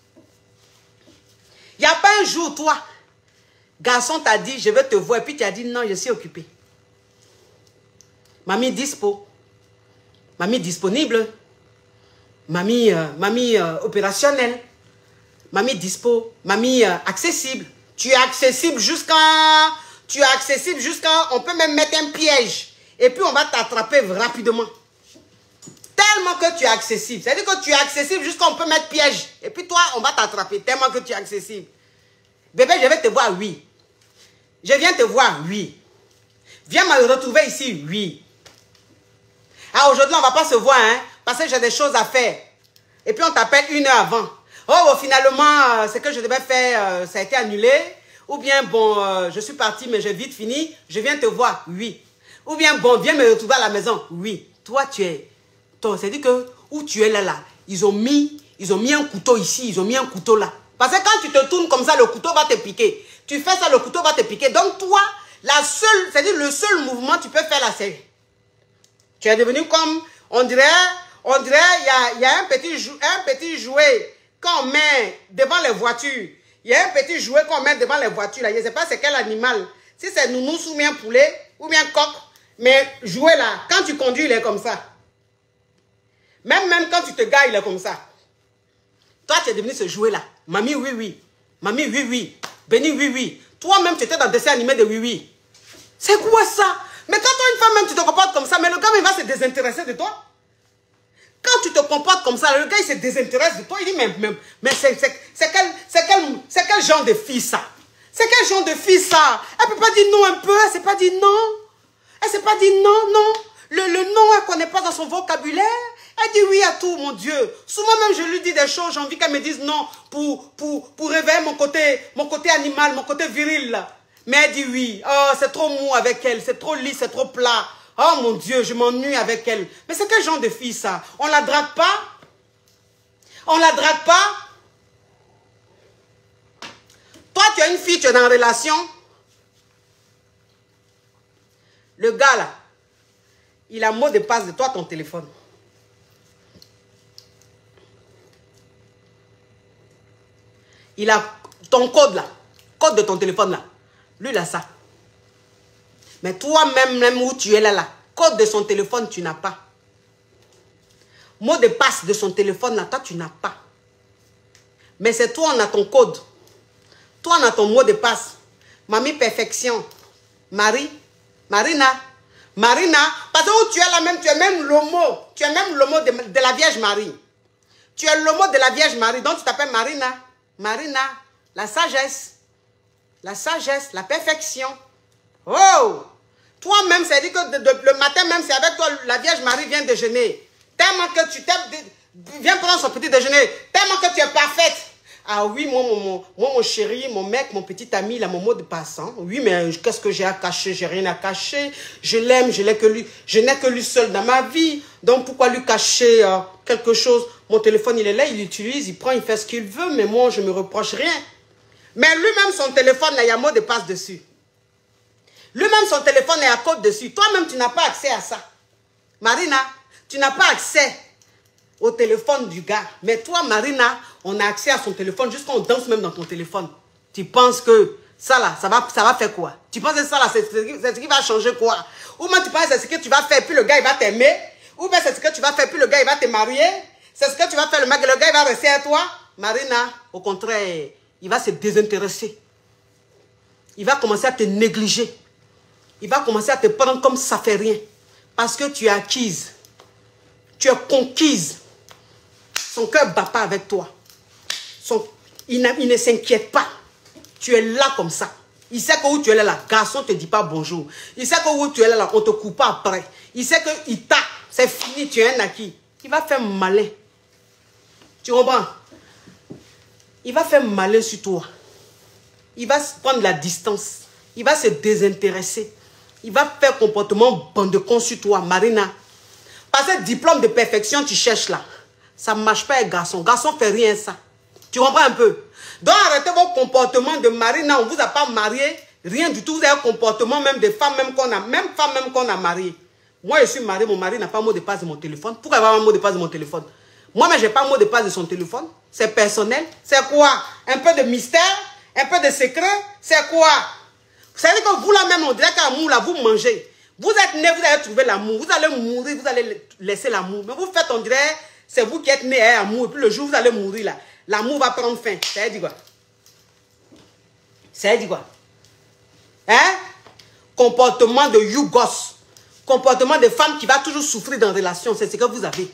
Il n'y a pas un jour, toi, garçon t'a dit, je vais te voir, et puis tu as dit, non, je suis occupé. Mamie dispo. Mamie disponible. Mamie opérationnelle. Mamie dispo. Mamie accessible. Tu es accessible jusqu'à... On peut même mettre un piège. Et puis on va t'attraper rapidement. Tellement que tu es accessible. C'est-à-dire que tu es accessible jusqu'à on peut mettre piège. Et puis toi, on va t'attraper tellement que tu es accessible. Bébé, je vais te voir, oui. Je viens te voir, oui. Viens me retrouver ici, oui. Ah, aujourd'hui, on ne va pas se voir, hein, parce que j'ai des choses à faire. Et puis, on t'appelle 1 heure avant. Oh, finalement, ce que je devais faire, ça a été annulé. Ou bien, bon, je suis parti, mais j'ai vite fini. Je viens te voir, oui. Ou bien, bon, viens me retrouver à la maison, oui. Toi, tu es... C'est-à-dire que, où tu es là, ils ont mis un couteau ici, ils ont mis un couteau là. Parce que quand tu te tournes comme ça, le couteau va te piquer. Tu fais ça, le couteau va te piquer. Donc, toi, c'est-à-dire le seul mouvement que tu peux faire là, c'est... Tu es devenu comme, on dirait, il y a un petit jouet qu'on met devant les voitures. Il y a un petit jouet qu'on met devant les voitures. Là. Je ne sais pas c'est quel animal. Si c'est nounours ou bien poulet, ou bien coq. Mais jouet là, quand tu conduis, il est comme ça. Même quand tu te gares, il est comme ça. Toi, tu es devenu ce jouet là. Mamie, oui, oui. Mamie, oui, oui. Béni, oui, oui. Toi-même, tu étais dans le dessin animé de oui, oui. C'est quoi ça? Mais quand toi, une femme, même, tu te comportes comme ça, mais le gars, il va se désintéresser de toi. Quand tu te comportes comme ça, le gars, il se désintéresse de toi. Il dit, mais c'est quel genre de fille, ça? C'est quel genre de fille, ça? Elle ne peut pas dire non un peu. Elle ne s'est pas dit non. Elle ne s'est pas dit non, non. Le non, elle ne connaît pas dans son vocabulaire. Elle dit oui à tout, mon Dieu. Souvent même, je lui dis des choses, j'ai envie qu'elle me dise non pour réveiller mon côté animal, mon côté viril, là. Mais elle dit oui. Oh, c'est trop mou avec elle. C'est trop lisse, c'est trop plat. Oh mon Dieu, je m'ennuie avec elle. Mais c'est quel genre de fille ça? On la drague pas? On la drague pas? Toi, tu as une fille, tu es dans une relation. Le gars là, il a mot de passe de toi, ton téléphone. Il a ton code là. Code de ton téléphone là. Lui, il a ça. Mais toi-même, où tu es là, code de son téléphone, tu n'as pas. Mot de passe de son téléphone, là, toi, tu n'as pas. Mais c'est toi, on a ton code. Toi, on a ton mot de passe. Mamie Perfection. Marina. Marina. Parce que où tu es là même, tu es même l'homo. Tu es même l'homo de la Vierge Marie. Tu es l'homo de la Vierge Marie. Donc, tu t'appelles Marina. Marina. La sagesse. La sagesse, la perfection. Oh! Toi-même, c'est-à-dire que le matin même, c'est avec toi, la Vierge Marie vient déjeuner. Tellement que tu viens prendre son petit déjeuner. Tellement que tu es parfaite. Ah oui, moi, mon chéri, mon mec, mon petit ami, là, mon mot de passant. Oui, mais qu'est-ce que j'ai à cacher? J'ai rien à cacher. Je l'aime, je n'ai que lui seul dans ma vie. Donc, pourquoi lui cacher quelque chose? Mon téléphone, il est là, il l'utilise, il prend, il fait ce qu'il veut. Mais moi, je ne me reproche rien. Mais lui-même, son téléphone, là, il y a mot de passe dessus. Lui-même, son téléphone, il y a code dessus. Toi-même, tu n'as pas accès à ça. Marina, tu n'as pas accès au téléphone du gars. Mais toi, Marina, on a accès à son téléphone jusqu'à on danse même dans ton téléphone. Tu penses que ça, là, ça va faire quoi? Tu penses que ça, là, c'est ce qui va changer quoi? Ou même tu penses que c'est ce que tu vas faire, puis le gars, il va t'aimer. Ou bien c'est ce que tu vas faire, puis le gars, il va te marier. C'est ce que tu vas faire, le gars, il va rester à toi. Marina, au contraire, il va se désintéresser. Il va commencer à te négliger. Il va commencer à te prendre comme ça fait rien. Parce que tu es acquise. Tu es conquise. Son cœur ne bat pas avec toi. Il ne s'inquiète pas. Tu es là comme ça. Il sait que où tu es là, garçon ne te dit pas bonjour. Il sait que où tu es là, on ne te coupe pas après. Il sait qu'il t'a, c'est fini, tu es un acquis. Il va faire malin. Tu comprends? Il va faire malin sur toi. Il va prendre la distance. Il va se désintéresser. Il va faire comportement bandecon sur toi, Marina. Parce que diplôme de perfection, tu cherches là. Ça ne marche pas, garçon. Garçon ne fait rien, ça. Tu comprends un peu? Donc, arrêtez vos comportements de Marina. On ne vous a pas marié. Rien du tout. Vous avez un comportement même des femmes même qu'on a mariées. Moi, je suis marié, mon mari n'a pas mot de passe de mon téléphone. Pourquoi il va avoir un mot de passe de mon téléphone? Moi, mais je n'ai pas mot de passe de son téléphone. C'est personnel. C'est quoi? Un peu de mystère? Un peu de secret? C'est quoi? Vous savez que vous là même, on dirait qu'amour là, vous mangez. Vous êtes né, vous allez trouver l'amour. Vous allez mourir, vous allez laisser l'amour. Mais vous faites, on dirait, c'est vous qui êtes né à amour. Et puis le jour où vous allez mourir là, l'amour va prendre fin. Ça veut dire quoi? Ça veut dire quoi? Hein? Comportement de Yougos. Comportement de femme qui va toujours souffrir dans relation. C'est ce que vous avez.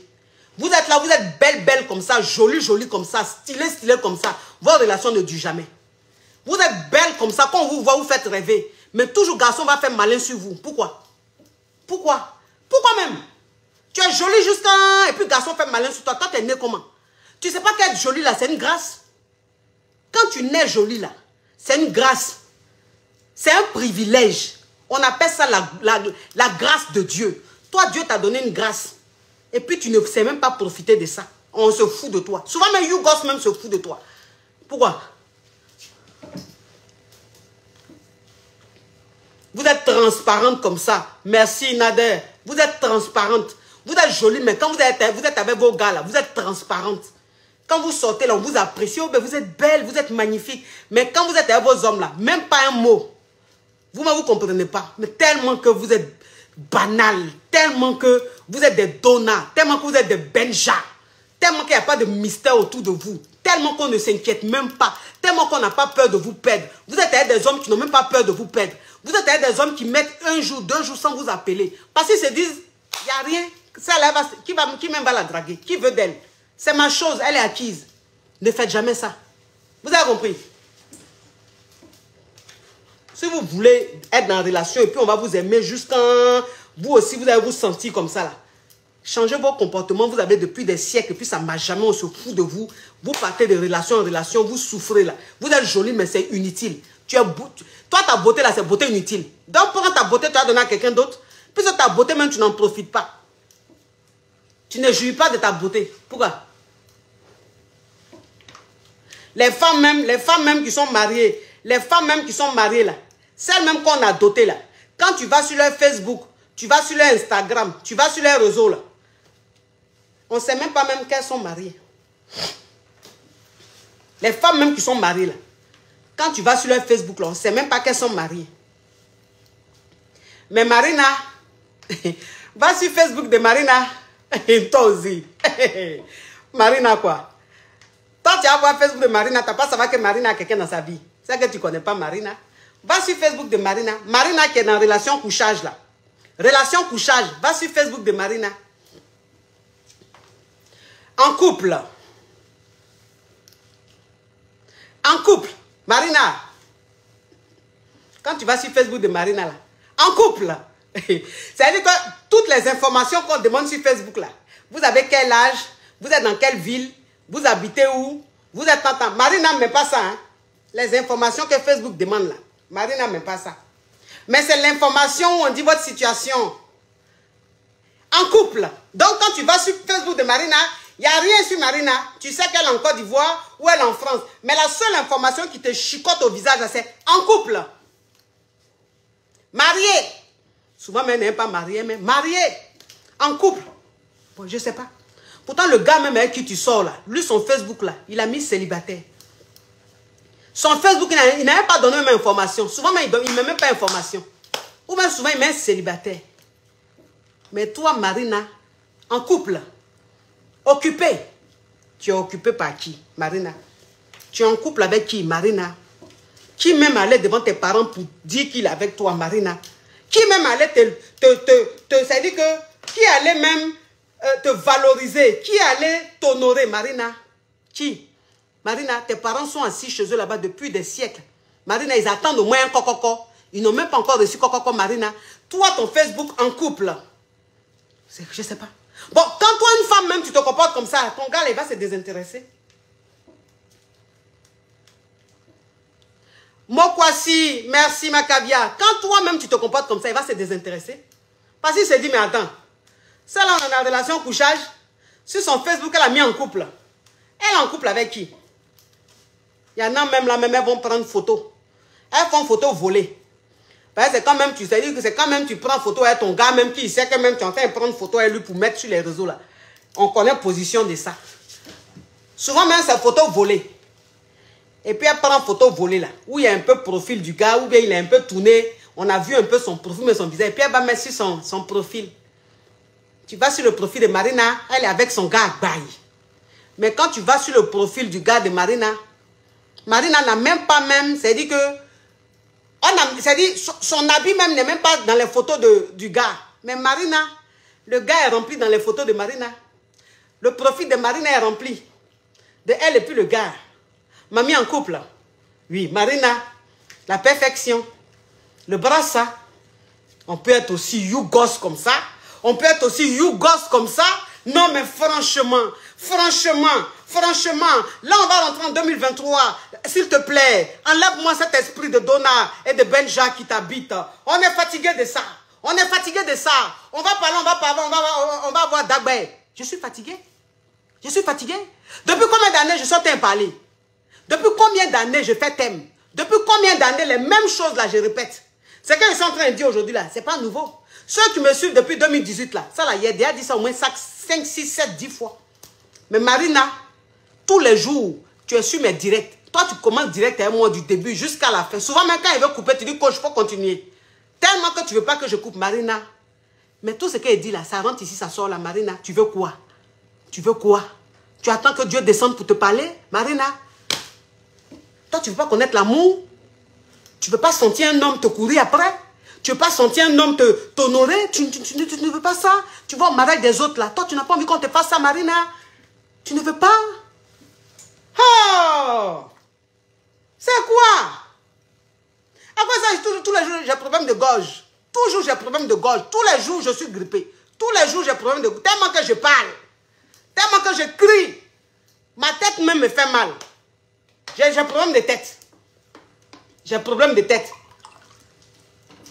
Vous êtes là, vous êtes belle comme ça, jolie comme ça, stylée comme ça. Votre relation ne dure jamais. Vous êtes belle comme ça, quand on vous voit, vous faites rêver. Mais toujours garçon va faire malin sur vous. Pourquoi? Pourquoi? Pourquoi même? Tu es jolie jusqu'à... Et puis garçon fait malin sur toi. Toi, tu es né comment? Tu ne sais pas qu'être jolie là, c'est une grâce. Quand tu nais jolie là, c'est une grâce. C'est un privilège. On appelle ça la grâce de Dieu. Toi, Dieu t'a donné une grâce. Et puis, tu ne sais même pas profiter de ça. On se fout de toi. Souvent, même Yougos même se fout de toi. Pourquoi? Vous êtes transparente comme ça. Merci, Nader. Vous êtes transparente. Vous êtes jolie, mais quand vous êtes avec vos gars là, vous êtes transparente. Quand vous sortez là, on vous apprécie. Oh, ben vous êtes belle, vous êtes magnifique. Mais quand vous êtes avec vos hommes là, même pas un mot. Vous-même, vous ne comprenez pas. Mais tellement que vous êtes banal, tellement que vous êtes des donas, tellement que vous êtes des benjas, tellement qu'il n'y a pas de mystère autour de vous, tellement qu'on ne s'inquiète même pas, tellement qu'on n'a pas peur de vous perdre. Vous êtes avec des hommes qui n'ont même pas peur de vous perdre. Vous êtes avec des hommes qui mettent 1 jour, 2 jours sans vous appeler. Parce qu'ils se disent, il n'y a rien. Celle-là, qui même va la draguer? Qui veut d'elle? C'est ma chose, elle est acquise. Ne faites jamais ça. Vous avez compris? Si vous voulez être dans une relation et puis on va vous aimer jusqu'à... Vous aussi, vous allez vous sentir comme ça là. Changez vos comportements, vous avez depuis des siècles et puis ça ne marche jamais, on se fout de vous. Vous partez de relation en relation, vous souffrez là. Vous êtes jolie mais c'est inutile. Toi, ta beauté là, c'est beauté inutile. Donc, prends ta beauté, tu vas donner à quelqu'un d'autre. Puisque ta beauté même, tu n'en profites pas. Tu ne jouis pas de ta beauté. Pourquoi? Les femmes même qui sont mariées, là, celles même qu'on a dotées là, quand tu vas sur leur Facebook, tu vas sur leur Instagram, tu vas sur leurs réseaux là, on ne sait même pas même qu'elles sont mariées. Les femmes même qui sont mariées là, quand tu vas sur leur Facebook là, on ne sait même pas qu'elles sont mariées. Mais Marina, va sur Facebook de Marina, toi aussi. Marina quoi? Toi, tu vas voir Facebook de Marina, tu n'as pas savoir que Marina a quelqu'un dans sa vie. C'est que tu ne connais pas Marina. Va sur Facebook de Marina. Marina qui est dans relation couchage là. Relation couchage. Va sur Facebook de Marina. En couple. En couple. Marina. Quand tu vas sur Facebook de Marina là. En couple. C'est-à-dire que toutes les informations qu'on demande sur Facebook là. Vous avez quel âge? Vous êtes dans quelle ville? Vous habitez où? Vous êtes en... Marina n'aime pas ça. Hein? Les informations que Facebook demande là. Marina n'aime pas ça. Mais c'est l'information où on dit votre situation. En couple. Donc quand tu vas sur Facebook de Marina, il n'y a rien sur Marina. Tu sais qu'elle est en Côte d'Ivoire ou elle est en France. Mais la seule information qui te chicote au visage, c'est en couple. Marié. Souvent, mais elle n'est pas mariée, mais marié. En couple. Bon, je ne sais pas. Pourtant, le gars même avec qui tu sors là, lui, son Facebook là, il a mis célibataire. Son Facebook, il n'a même pas donné même information. Souvent, il ne met même pas information. Ou même souvent, il met célibataire. Mais toi, Marina, en couple, occupé. Tu es occupé par qui, Marina? Tu es en couple avec qui, Marina? Qui même allait devant tes parents pour dire qu'il est avec toi, Marina? Qui même allait c'est-à-dire que, qui allait même te valoriser? Qui allait t'honorer, Marina? Qui? Marina, tes parents sont assis chez eux là-bas depuis des siècles. Marina, ils attendent au moins un coco. Ils n'ont même pas encore reçu coco, Marina. Toi, ton Facebook en couple. Je ne sais pas. Bon, quand toi, une femme même, tu te comportes comme ça, ton gars, il va se désintéresser. Mokwasi, merci Macavia. Quand toi-même, tu te comportes comme ça, il va se désintéresser. Parce qu'il se dit, mais attends, celle-là, on a une relation couchage. Sur son Facebook, elle a mis en couple. Elle est en couple avec qui? Il y en a même là, même elles vont prendre photo. Elles font photo volée. C'est quand même, c'est quand même tu prends photo avec ton gars, même qui sait que même tu es en train de prendre photo avec lui pour mettre sur les réseaux là. On connaît la position de ça. Souvent même c'est photo volée. Et puis elle prend photo volée là, où il y a un peu profil du gars, ou bien il est un peu tourné. On a vu un peu son profil, mais son visage. Et puis elle va mettre sur son profil. Tu vas sur le profil de Marina, elle est avec son gars à Baye. Mais quand tu vas sur le profil du gars de Marina, Marina n'a même pas même, c'est-à-dire que c'est-à-dire son habit même n'est même pas dans les photos du gars. Mais Marina, le gars est rempli dans les photos de Marina. Le profil de Marina est rempli. De elle et puis le gars. Mamie en couple. Oui, Marina, la perfection. Le brassard. On peut être aussi you gosse comme ça. On peut être aussi you gosse comme ça. Non, mais franchement, là on va rentrer en 2023. S'il te plaît, enlève-moi cet esprit de Donna et de Benja qui t'habite. On est fatigué de ça. On est fatigué de ça. On va parler, on va avoir Dagbe. Je suis fatigué. Je suis fatigué. Depuis combien d'années je sors parler? Depuis combien d'années je fais thème? Depuis combien d'années les mêmes choses là je répète? C'est que je suis en train de dire aujourd'hui là, c'est pas nouveau. Ceux qui me suivent depuis 2018 là, ça là, il y a déjà dit ça au moins 5, 6, 7, 10 fois. Mais Marina, tous les jours, tu es sur mes directs. Toi, tu commences direct avec moi du début jusqu'à la fin. Souvent, même quand il veut couper, tu dis que je peux continuer. Tellement que tu ne veux pas que je coupe, Marina. Mais tout ce qu'elle dit là, ça rentre ici, ça sort là, Marina. Tu veux quoi? Tu veux quoi? Tu attends que Dieu descende pour te parler, Marina? Toi, tu ne veux pas connaître l'amour? Tu ne veux pas sentir un homme te courir après? Tu ne veux pas sentir un homme t'honorer? Tu ne veux pas ça? Tu vas au mariage des autres là. Toi, tu n'as pas envie qu'on te fasse ça, Marina? Tu ne veux pas? Oh! C'est quoi? Après ça, tous les jours, j'ai problème de gorge. Toujours, j'ai problème de gorge. Tous les jours, je suis grippé. Tous les jours, j'ai problème de gorge. Tellement que je parle. Tellement que je crie. Ma tête même me fait mal. J'ai problème de tête. J'ai problème de tête.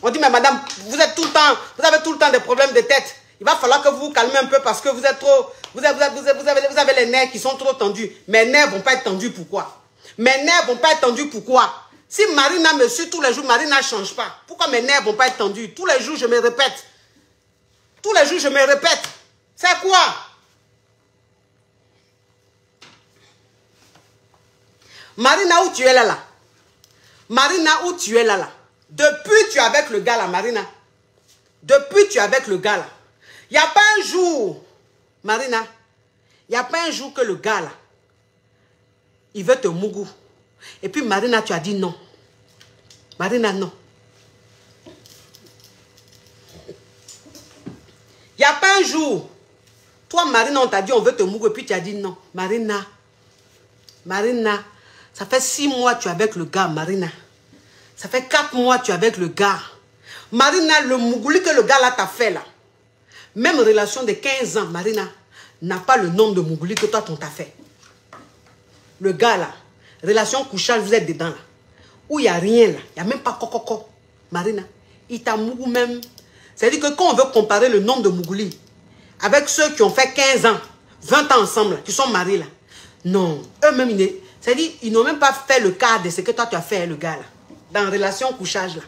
On dit, mais madame, vous avez tout le temps des problèmes de tête. Il va falloir que vous vous calmez un peu parce que vous êtes trop... Vous avez les nerfs qui sont trop tendus. Mes nerfs ne vont pas être tendus, pourquoi? Mes nerfs ne vont pas être tendus, pourquoi? Si Marina me suit tous les jours, Marina ne change pas. Pourquoi mes nerfs ne vont pas être tendus? Tous les jours, je me répète. Tous les jours, je me répète. C'est quoi? Marina, où tu es là? Marina, où tu es là? Depuis tu es avec le gars là, Marina. Depuis tu es avec le gars là. Il n'y a pas un jour, Marina, il n'y a pas un jour que le gars là, il veut te mougou. Et puis Marina, tu as dit non. Marina, non. Il n'y a pas un jour, toi Marina, on t'a dit on veut te mougou et puis tu as dit non. Marina, Marina, ça fait 6 mois tu es avec le gars, Marina. Ça fait 4 mois tu es avec le gars. Marina, le mougouli que le gars là t'a fait là, même relation de 15 ans, Marina, n'a pas le nombre de mougouli que toi, on t'a fait. Le gars là, relation couchage, vous êtes dedans là. Où il n'y a rien là, il n'y a même pas coco. Marina, il t'a mougou même. C'est-à-dire que quand on veut comparer le nombre de mougouli avec ceux qui ont fait 15 ans, 20 ans ensemble, là, qui sont mariés là, non, eux-mêmes, c'est-à-dire ils n'ont même pas fait le cas de ce que toi tu as fait, le gars là. Dans relation couchage là.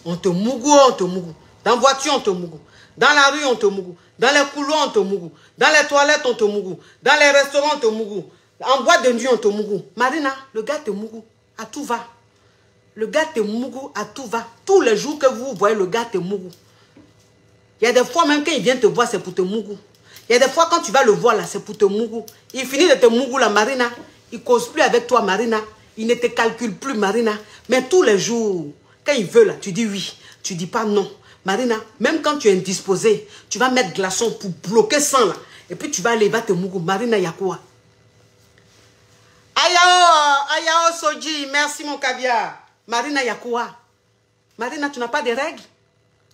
On te mougou, on te mougou. Dans la voiture, on te mougou. Dans la rue, on te mougou. Dans les couloirs, on te mougou. Dans les toilettes, on te mougou. Dans les restaurants, on te mougou. En boîte de nuit, on te mougou. Marina, le gars te mougou. À tout va. Le gars te mougou à tout va. Tous les jours que vous voyez, le gars te mougou. Il y a des fois, même quand il vient te voir, c'est pour te mougou. Il y a des fois, quand tu vas le voir, là, c'est pour te mougou. Il finit de te mougou, la Marina. Il ne cause plus avec toi, Marina. Il ne te calcule plus, Marina. Mais tous les jours, quand il veut, là, tu dis oui. Tu dis pas non. Marina, même quand tu es indisposé, tu vas mettre glaçon pour bloquer sang, là. Et puis tu vas aller, va te mougou. Marina, il y a quoi? Ayao, Soji, merci mon caviar. Marina, il y a quoi? Marina, tu n'as pas de règles?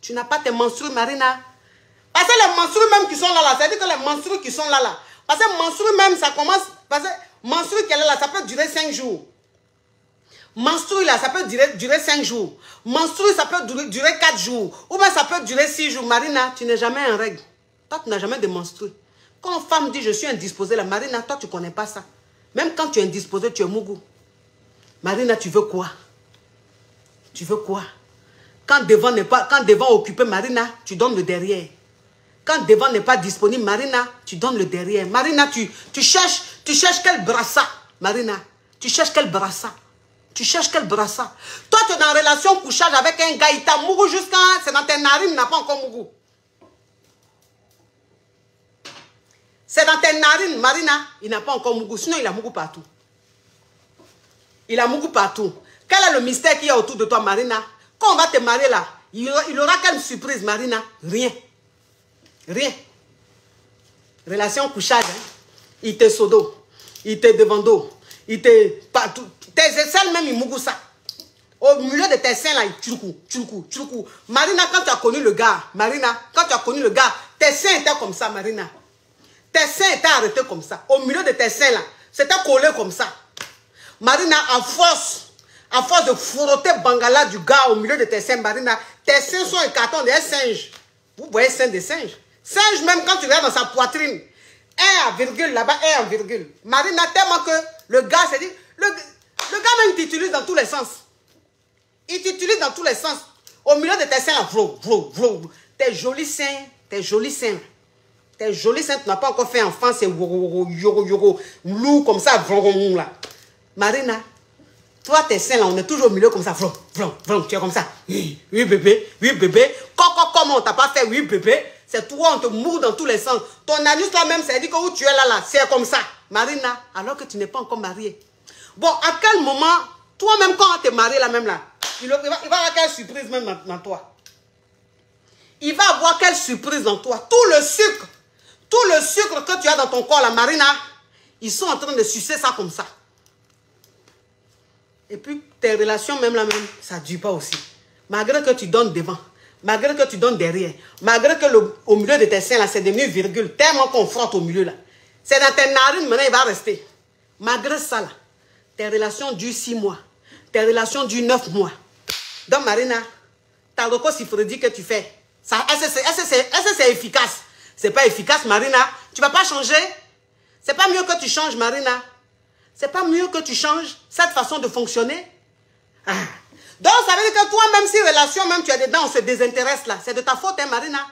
Tu n'as pas tes menstrues, Marina? Parce que les menstrues même qui sont là, c'est-à-dire que les menstrues qui sont là, parce que menstrues même, ça commence, parce que menstrues qu'elle est là, ça peut durer 5 jours. Menstrue là, ça peut durer 5 jours. Menstrue, ça peut durer 4 jours. Ou bien ça peut durer 6 jours. Marina, tu n'es jamais en règle. Toi, tu n'as jamais de menstrue. Quand une femme dit je suis indisposée, la Marina, toi, tu ne connais pas ça. Même quand tu es indisposée, tu es mougou. Marina, tu veux quoi? Tu veux quoi? Quand devant n'est pas, quand devant occupé Marina, tu donnes le derrière. Quand devant n'est pas disponible, Marina, tu donnes le derrière. Marina, tu cherches quel brassard, Marina. Tu cherches quel brassard. Tu cherches quel brassard. Toi, tu es en relation couchage avec un gars, il t'a mouru jusqu'à... C'est dans tes narines, il n'a pas encore mouru. C'est dans tes narines, Marina, il n'a pas encore mouru. Sinon, il a mouru partout. Il a mouru partout. Quel est le mystère qu'il y a autour de toi, Marina? Quand on va te marier là, il aura quelle surprise, Marina? Rien. Rien. Relation couchage, hein? Il te sodo. Il te devando. Il te... Partout. Tes aisselles même, il mourent ça. Au milieu de tes seins là, il tchoukou. Marina, quand tu as connu le gars, tes seins étaient comme ça, Marina. Tes seins étaient arrêtés comme ça. Au milieu de tes seins là, c'était collé comme ça. Marina, à force de frotter Bangala du gars au milieu de tes seins, Marina, tes seins sont un carton de singe. Vous voyez seins de singe. Singe même quand tu regardes dans sa poitrine. Un virgule là-bas, un virgule. Marina, tellement que le gars s'est dit, le gars même t'utilise dans tous les sens. Il t'utilise dans tous les sens. Au milieu de tes seins là, tes jolis seins, tu n'as pas encore fait enfant, c'est lourd comme ça, là. Marina, toi, tes seins là, on est toujours au milieu comme ça, tu es comme ça. Oui, bébé. Comment on t'a pas fait, oui, bébé. C'est toi, on te mourre dans tous les sens. Ton anus là même, ça dit que où tu es là, c'est comme ça. Marina, alors que tu n'es pas encore mariée. Bon, à quel moment, toi-même, quand on t'est marié là même là, il va avoir quelle surprise même dans toi? Il va avoir quelle surprise dans toi? Tout le sucre que tu as dans ton corps, la Marina, ils sont en train de sucer ça comme ça. Et puis, tes relations même là même, ça ne dure pas aussi. Malgré que tu donnes devant, malgré que tu donnes derrière, malgré que au milieu de tes seins là, c'est devenu virgule, tellement qu'on frotte au milieu là. C'est dans tes narines, maintenant il va rester. Malgré ça là, tes relations durent 6 mois. Tes relations durent 9 mois. Donc Marina, ta reco Sifredi que tu fais, est-ce que c'est efficace? C'est pas efficace, Marina. Tu vas pas changer? C'est pas mieux que tu changes, Marina. C'est pas mieux que tu changes cette façon de fonctionner? Ah. Donc ça veut dire que toi, même si relation, même tu as des dents, on se désintéresse là. C'est de ta faute, hein, Marina.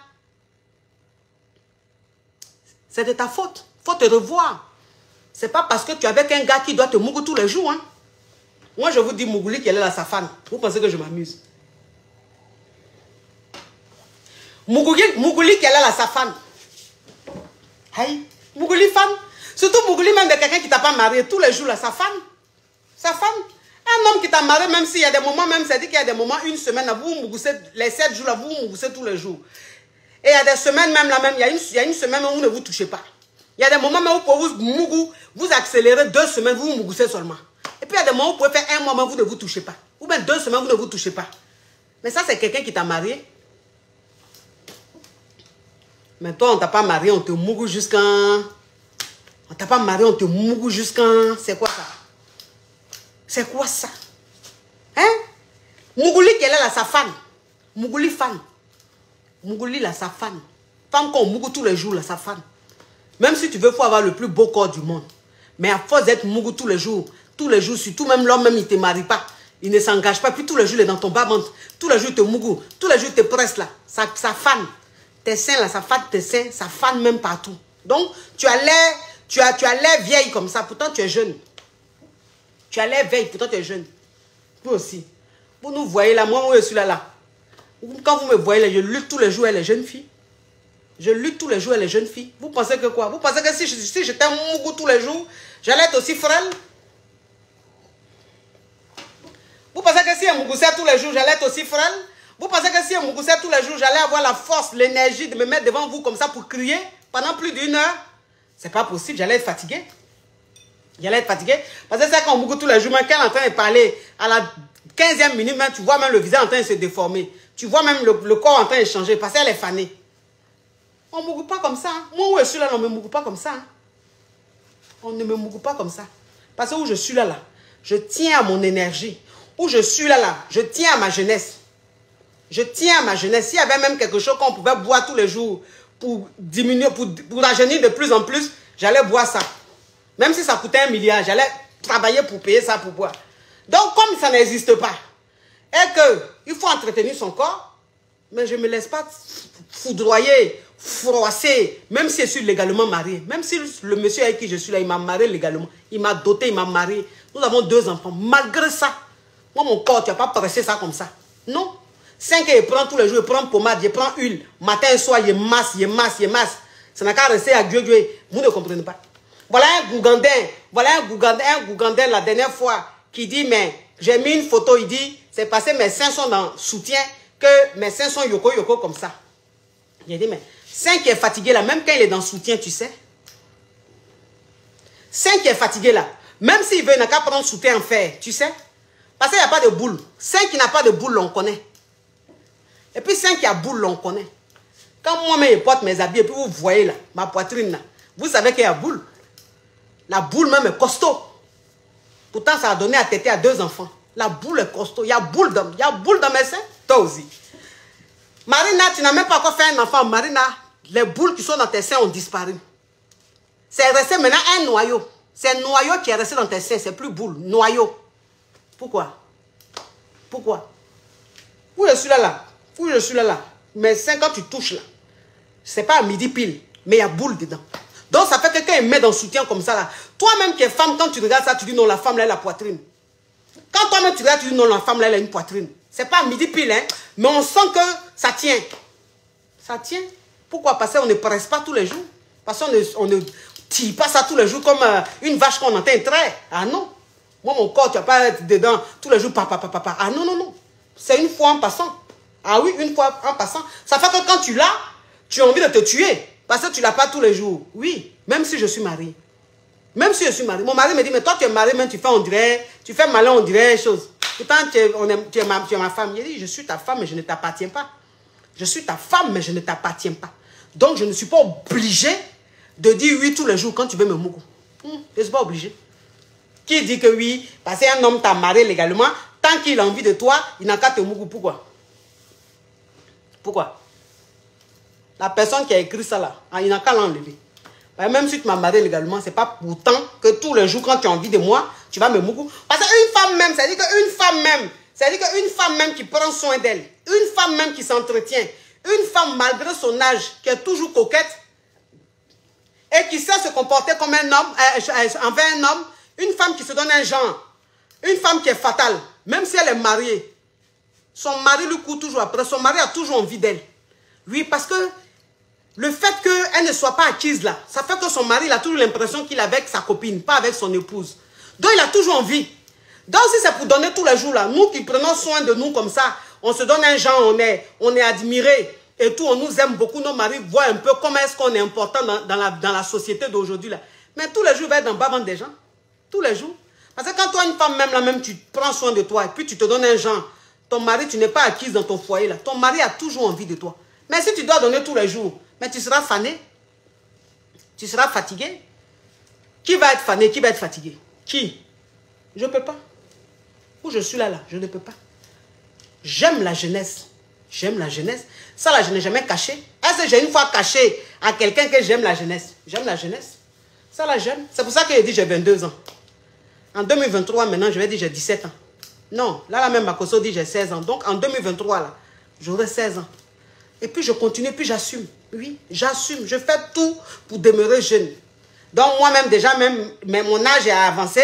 C'est de ta faute. Faut te revoir. C'est pas parce que tu es avec un gars qui doit te mourir tous les jours, hein. Moi, je vous dis, Mougouli, qu'elle est là, sa femme. Vous pensez que je m'amuse? Mougouli, qu'elle est là, sa femme. Aïe, Mougouli, femme. Surtout Mougouli, même de quelqu'un qui ne t'a pas marié tous les jours, là, sa femme. Sa femme. Un homme qui t'a marié, même s'il y a des moments, même, ça dit qu'il y a des moments, une semaine, là, vous mougoussez, les 7 jours, là, vous mougoussez tous les jours. Et il y a des semaines, même, là, même, il y a une semaine où vous ne vous touchez pas. Il y a des moments où vous accélérez 2 semaines, vous mougoussez seulement. Et puis il y a des moments où vous pouvez faire 1 mois, mais vous ne vous touchez pas. Ou bien 2 semaines, vous ne vous touchez pas. Mais ça, c'est quelqu'un qui t'a marié. Mais toi, on ne t'a pas marié, on te mougou jusqu'à... On t'a pas marié, on te mougou jusqu'à... C'est quoi ça? C'est quoi ça? Hein? Mougouli, qu'elle est là, sa femme. Mougouli, femme. Mougouli, là, sa femme. Femme qu'on mougou tous les jours, là, sa femme. Même si tu veux, il faut avoir le plus beau corps du monde. Mais à force d'être mougou tous les jours, surtout même l'homme, même il ne te marie pas. Il ne s'engage pas. Puis tous les jours, il est dans ton bas-ventre. Tous les jours, il te mougou. Tous les jours, il te presse là. Ça fan. Tes seins là, ça fan tes seins. Ça fan même partout. Donc, tu as l'air vieille comme ça. Pourtant, tu es jeune. Tu as l'air vieille. Pourtant, tu es jeune. Vous aussi. Vous nous voyez là. Moi, je suis là. Quand vous me voyez là, je lutte tous les jours avec les jeunes filles. Je lutte tous les jours avec les jeunes filles. Vous pensez que quoi? Vous pensez que si j'étais mougou tous les jours, j'allais être aussi frêle? Vous pensez que si je mougoussais tous les jours, j'allais être aussi frêle? Vous pensez que si je mougoussais tous les jours, j'allais avoir la force, l'énergie de me mettre devant vous comme ça pour crier pendant plus d'1 heure? C'est pas possible, j'allais être fatigué. J'allais être fatigué. Parce que c'est quand on mougoue tous les jours, quand elle est en train de parler, à la 15e minute, tu vois même le visage en train de se déformer. Tu vois même le corps en train de changer parce qu'elle est fanée. On ne mougou pas comme ça. Hein. Moi, où je suis là, on ne me mougou pas comme ça. Hein. On ne me mougou pas comme ça. Parce que où je suis là, je tiens à mon énergie. Où je suis là, je tiens à ma jeunesse. Je tiens à ma jeunesse. S'il y avait même quelque chose qu'on pouvait boire tous les jours pour diminuer, pour rajeunir de plus en plus, j'allais boire ça. Même si ça coûtait 1 milliard, j'allais travailler pour payer ça pour boire. Donc, comme ça n'existe pas, Et qu'il faut entretenir son corps. Mais je ne me laisse pas foudroyer, froisser, même si je suis légalement marié. Même si le monsieur avec qui je suis là, il m'a marié légalement. Il m'a doté, il m'a marié. Nous avons 2 enfants. Malgré ça, moi, mon corps, tu n'as pas pressé ça comme ça. Non. 5 je prends tous les jours, je prends pommade, je prends huile. Matin et soir, je masse, je masse, je masse. Ça n'a qu'à rester à Dieu. Vous ne comprenez pas. Voilà un Gougandin, la dernière fois, qui dit, mais j'ai mis une photo, il dit, c'est passé, mes seins sont dans soutien, que mes seins sont yoko comme ça. J'ai dit, mais 5 est fatigué là, même quand il est dans soutien, tu sais. 5 est fatigué là, même s'il veut, il n'a qu'à prendre soutien en fer, tu sais. Parce qu'il n'y a pas de boule. 5 qui n'a pas de boule, on connaît. Et puis 5 qui a boule, on connaît. Quand moi-même, je porte mes habits, et puis vous voyez là, ma poitrine là, vous savez qu'il y a boule. La boule même est costaud. Pourtant, ça a donné à téter à 2 enfants. La boule est costaud. Il y a boule dans mes seins. Toi aussi. Marina, tu n'as même pas encore fait un enfant. Marina, les boules qui sont dans tes seins ont disparu. C'est resté maintenant un noyau. C'est un noyau qui est resté dans tes seins. C'est plus boule. Noyau. Pourquoi? Pourquoi? Où je suis là. Où je suis là. Mes seins, quand tu touches là, c'est pas à midi pile, mais il y a boule dedans. Donc ça fait que quelqu'un met dans le soutien comme ça là. Toi-même qui es femme, quand tu regardes ça, tu dis non, la femme là, elle a la poitrine. Quand toi-même tu regardes, tu dis non, la femme là, elle a une poitrine. C'est pas à midi pile, hein. Mais on sent que ça tient. Ça tient. Pourquoi? Parce qu'on ne presse pas tous les jours. Parce qu'on ne tire pas ça tous les jours comme une vache qu'on entend trait. Ah non. Moi, mon corps, tu vas pas être dedans tous les jours, papa. Ah non, non, non. C'est une fois en passant. Ah oui, une fois en passant. Ça fait que quand tu l'as, tu as envie de te tuer. Parce que tu ne l'as pas tous les jours. Oui, même si je suis mariée. Même si je suis mariée. Mon mari me dit, mais toi tu es mariée, mais tu fais on dirait, tu fais malin, on dirait chose. Pourtant, tu es ma femme. Il dit, je suis ta femme, mais je ne t'appartiens pas. Je suis ta femme, mais je ne t'appartiens pas. Donc, je ne suis pas obligée de dire oui tous les jours quand tu veux me mourir. Je ne suis pas obligée. Qui dit que oui, parce qu'un homme t'a marié légalement, tant qu'il a envie de toi, il n'a qu'à te mourir. Pourquoi? Pourquoi? La personne qui a écrit ça là, il n'a qu'à l'enlever. Même si tu m'as marié légalement, c'est pas pourtant que tous les jours, quand tu as envie de moi, tu vas me mourir. Parce qu'une femme même, c'est-à-dire qu'une femme même qui prend soin d'elle, une femme même qui s'entretient, une femme malgré son âge, qui est toujours coquette, et qui sait se comporter comme un homme, envers un homme, une femme qui se donne un genre, une femme qui est fatale, même si elle est mariée, son mari lui court toujours après, son mari a toujours envie d'elle. Oui, parce que le fait qu'elle ne soit pas acquise là, ça fait que son mari il a toujours l'impression qu'il est avec sa copine, pas avec son épouse. Donc il a toujours envie. Donc si c'est pour donner tous les jours là, nous qui prenons soin de nous comme ça, on se donne un genre, on est admiré et tout, on nous aime beaucoup, nos maris voient un peu comment est-ce qu'on est important dans la société d'aujourd'hui là. Mais tous les jours, il va être dans le bas-ventre des gens. Tous les jours. Parce que quand toi, une femme même, tu prends soin de toi et puis tu te donnes un genre, ton mari, tu n'es pas acquise dans ton foyer là. Ton mari a toujours envie de toi. Mais si tu dois donner tous les jours, mais tu seras fané. Tu seras fatigué. Qui va être fané? Qui va être fatigué? Qui? Je ne peux pas. Où je suis là, je ne peux pas. J'aime la jeunesse. J'aime la jeunesse. Ça là, je n'ai jamais caché. Est-ce que j'ai une fois caché à quelqu'un que j'aime la jeunesse? J'aime la jeunesse. Ça là, j'aime. C'est pour ça que j'ai dit j'ai 22 ans. En 2023, maintenant, je vais dire j'ai 17 ans. Non, là même, Makoso dit j'ai 16 ans. Donc en 2023, là, j'aurai 16 ans. Et puis je continue, puis j'assume. Oui, j'assume. Je fais tout pour demeurer jeune. Donc moi-même, déjà, mais mon âge est avancé.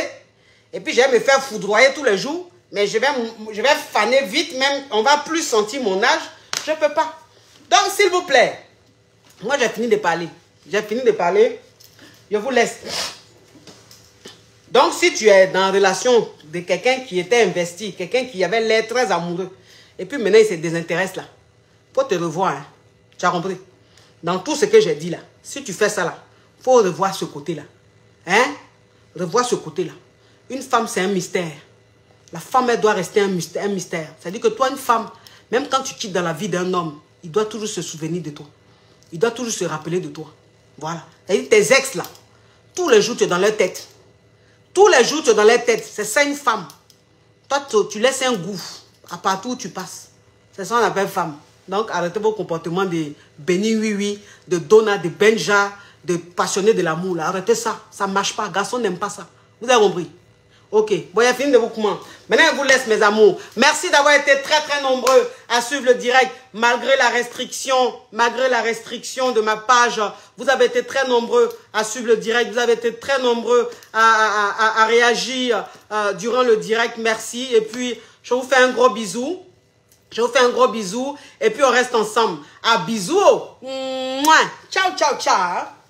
Et puis je vais me faire foudroyer tous les jours. Mais je vais faner vite, même. On va plus sentir mon âge. Je ne peux pas. Donc, s'il vous plaît, moi j'ai fini de parler. J'ai fini de parler. Je vous laisse. Donc, si tu es dans la relation de quelqu'un qui était investi, quelqu'un qui avait l'air très amoureux, et puis maintenant il se désintéresse là, il faut te revoir. Hein. Tu as compris? Dans tout ce que j'ai dit là, si tu fais ça là, il faut revoir ce côté-là. Hein? Revoir ce côté-là. Une femme, c'est un mystère. La femme, elle doit rester un mystère. C'est-à-dire que toi, une femme, même quand tu quittes dans la vie d'un homme, il doit toujours se souvenir de toi. Il doit toujours se rappeler de toi. Voilà. C'est-à-dire tes ex là, tous les jours, tu es dans leur tête. Tous les jours, tu es dans leur tête. C'est ça une femme. Toi, tu laisses un goût à partout où tu passes. C'est ça qu'on appelle femme. Donc, arrêtez vos comportements de béni oui, de donna, de benja, de passionné de l'amour. Arrêtez ça. Ça ne marche pas. Garçon n'aime pas ça. Vous avez compris? Ok, bon, il y a fini de vous comment. Maintenant, je vous laisse, mes amours. Merci d'avoir été très nombreux à suivre le direct, malgré la restriction de ma page. Vous avez été très nombreux à suivre le direct. Vous avez été très nombreux à réagir durant le direct. Merci. Et puis, je vous fais un gros bisou. Je vous fais un gros bisou. Et puis, on reste ensemble. À bisous. Mouah. Ciao, ciao, ciao.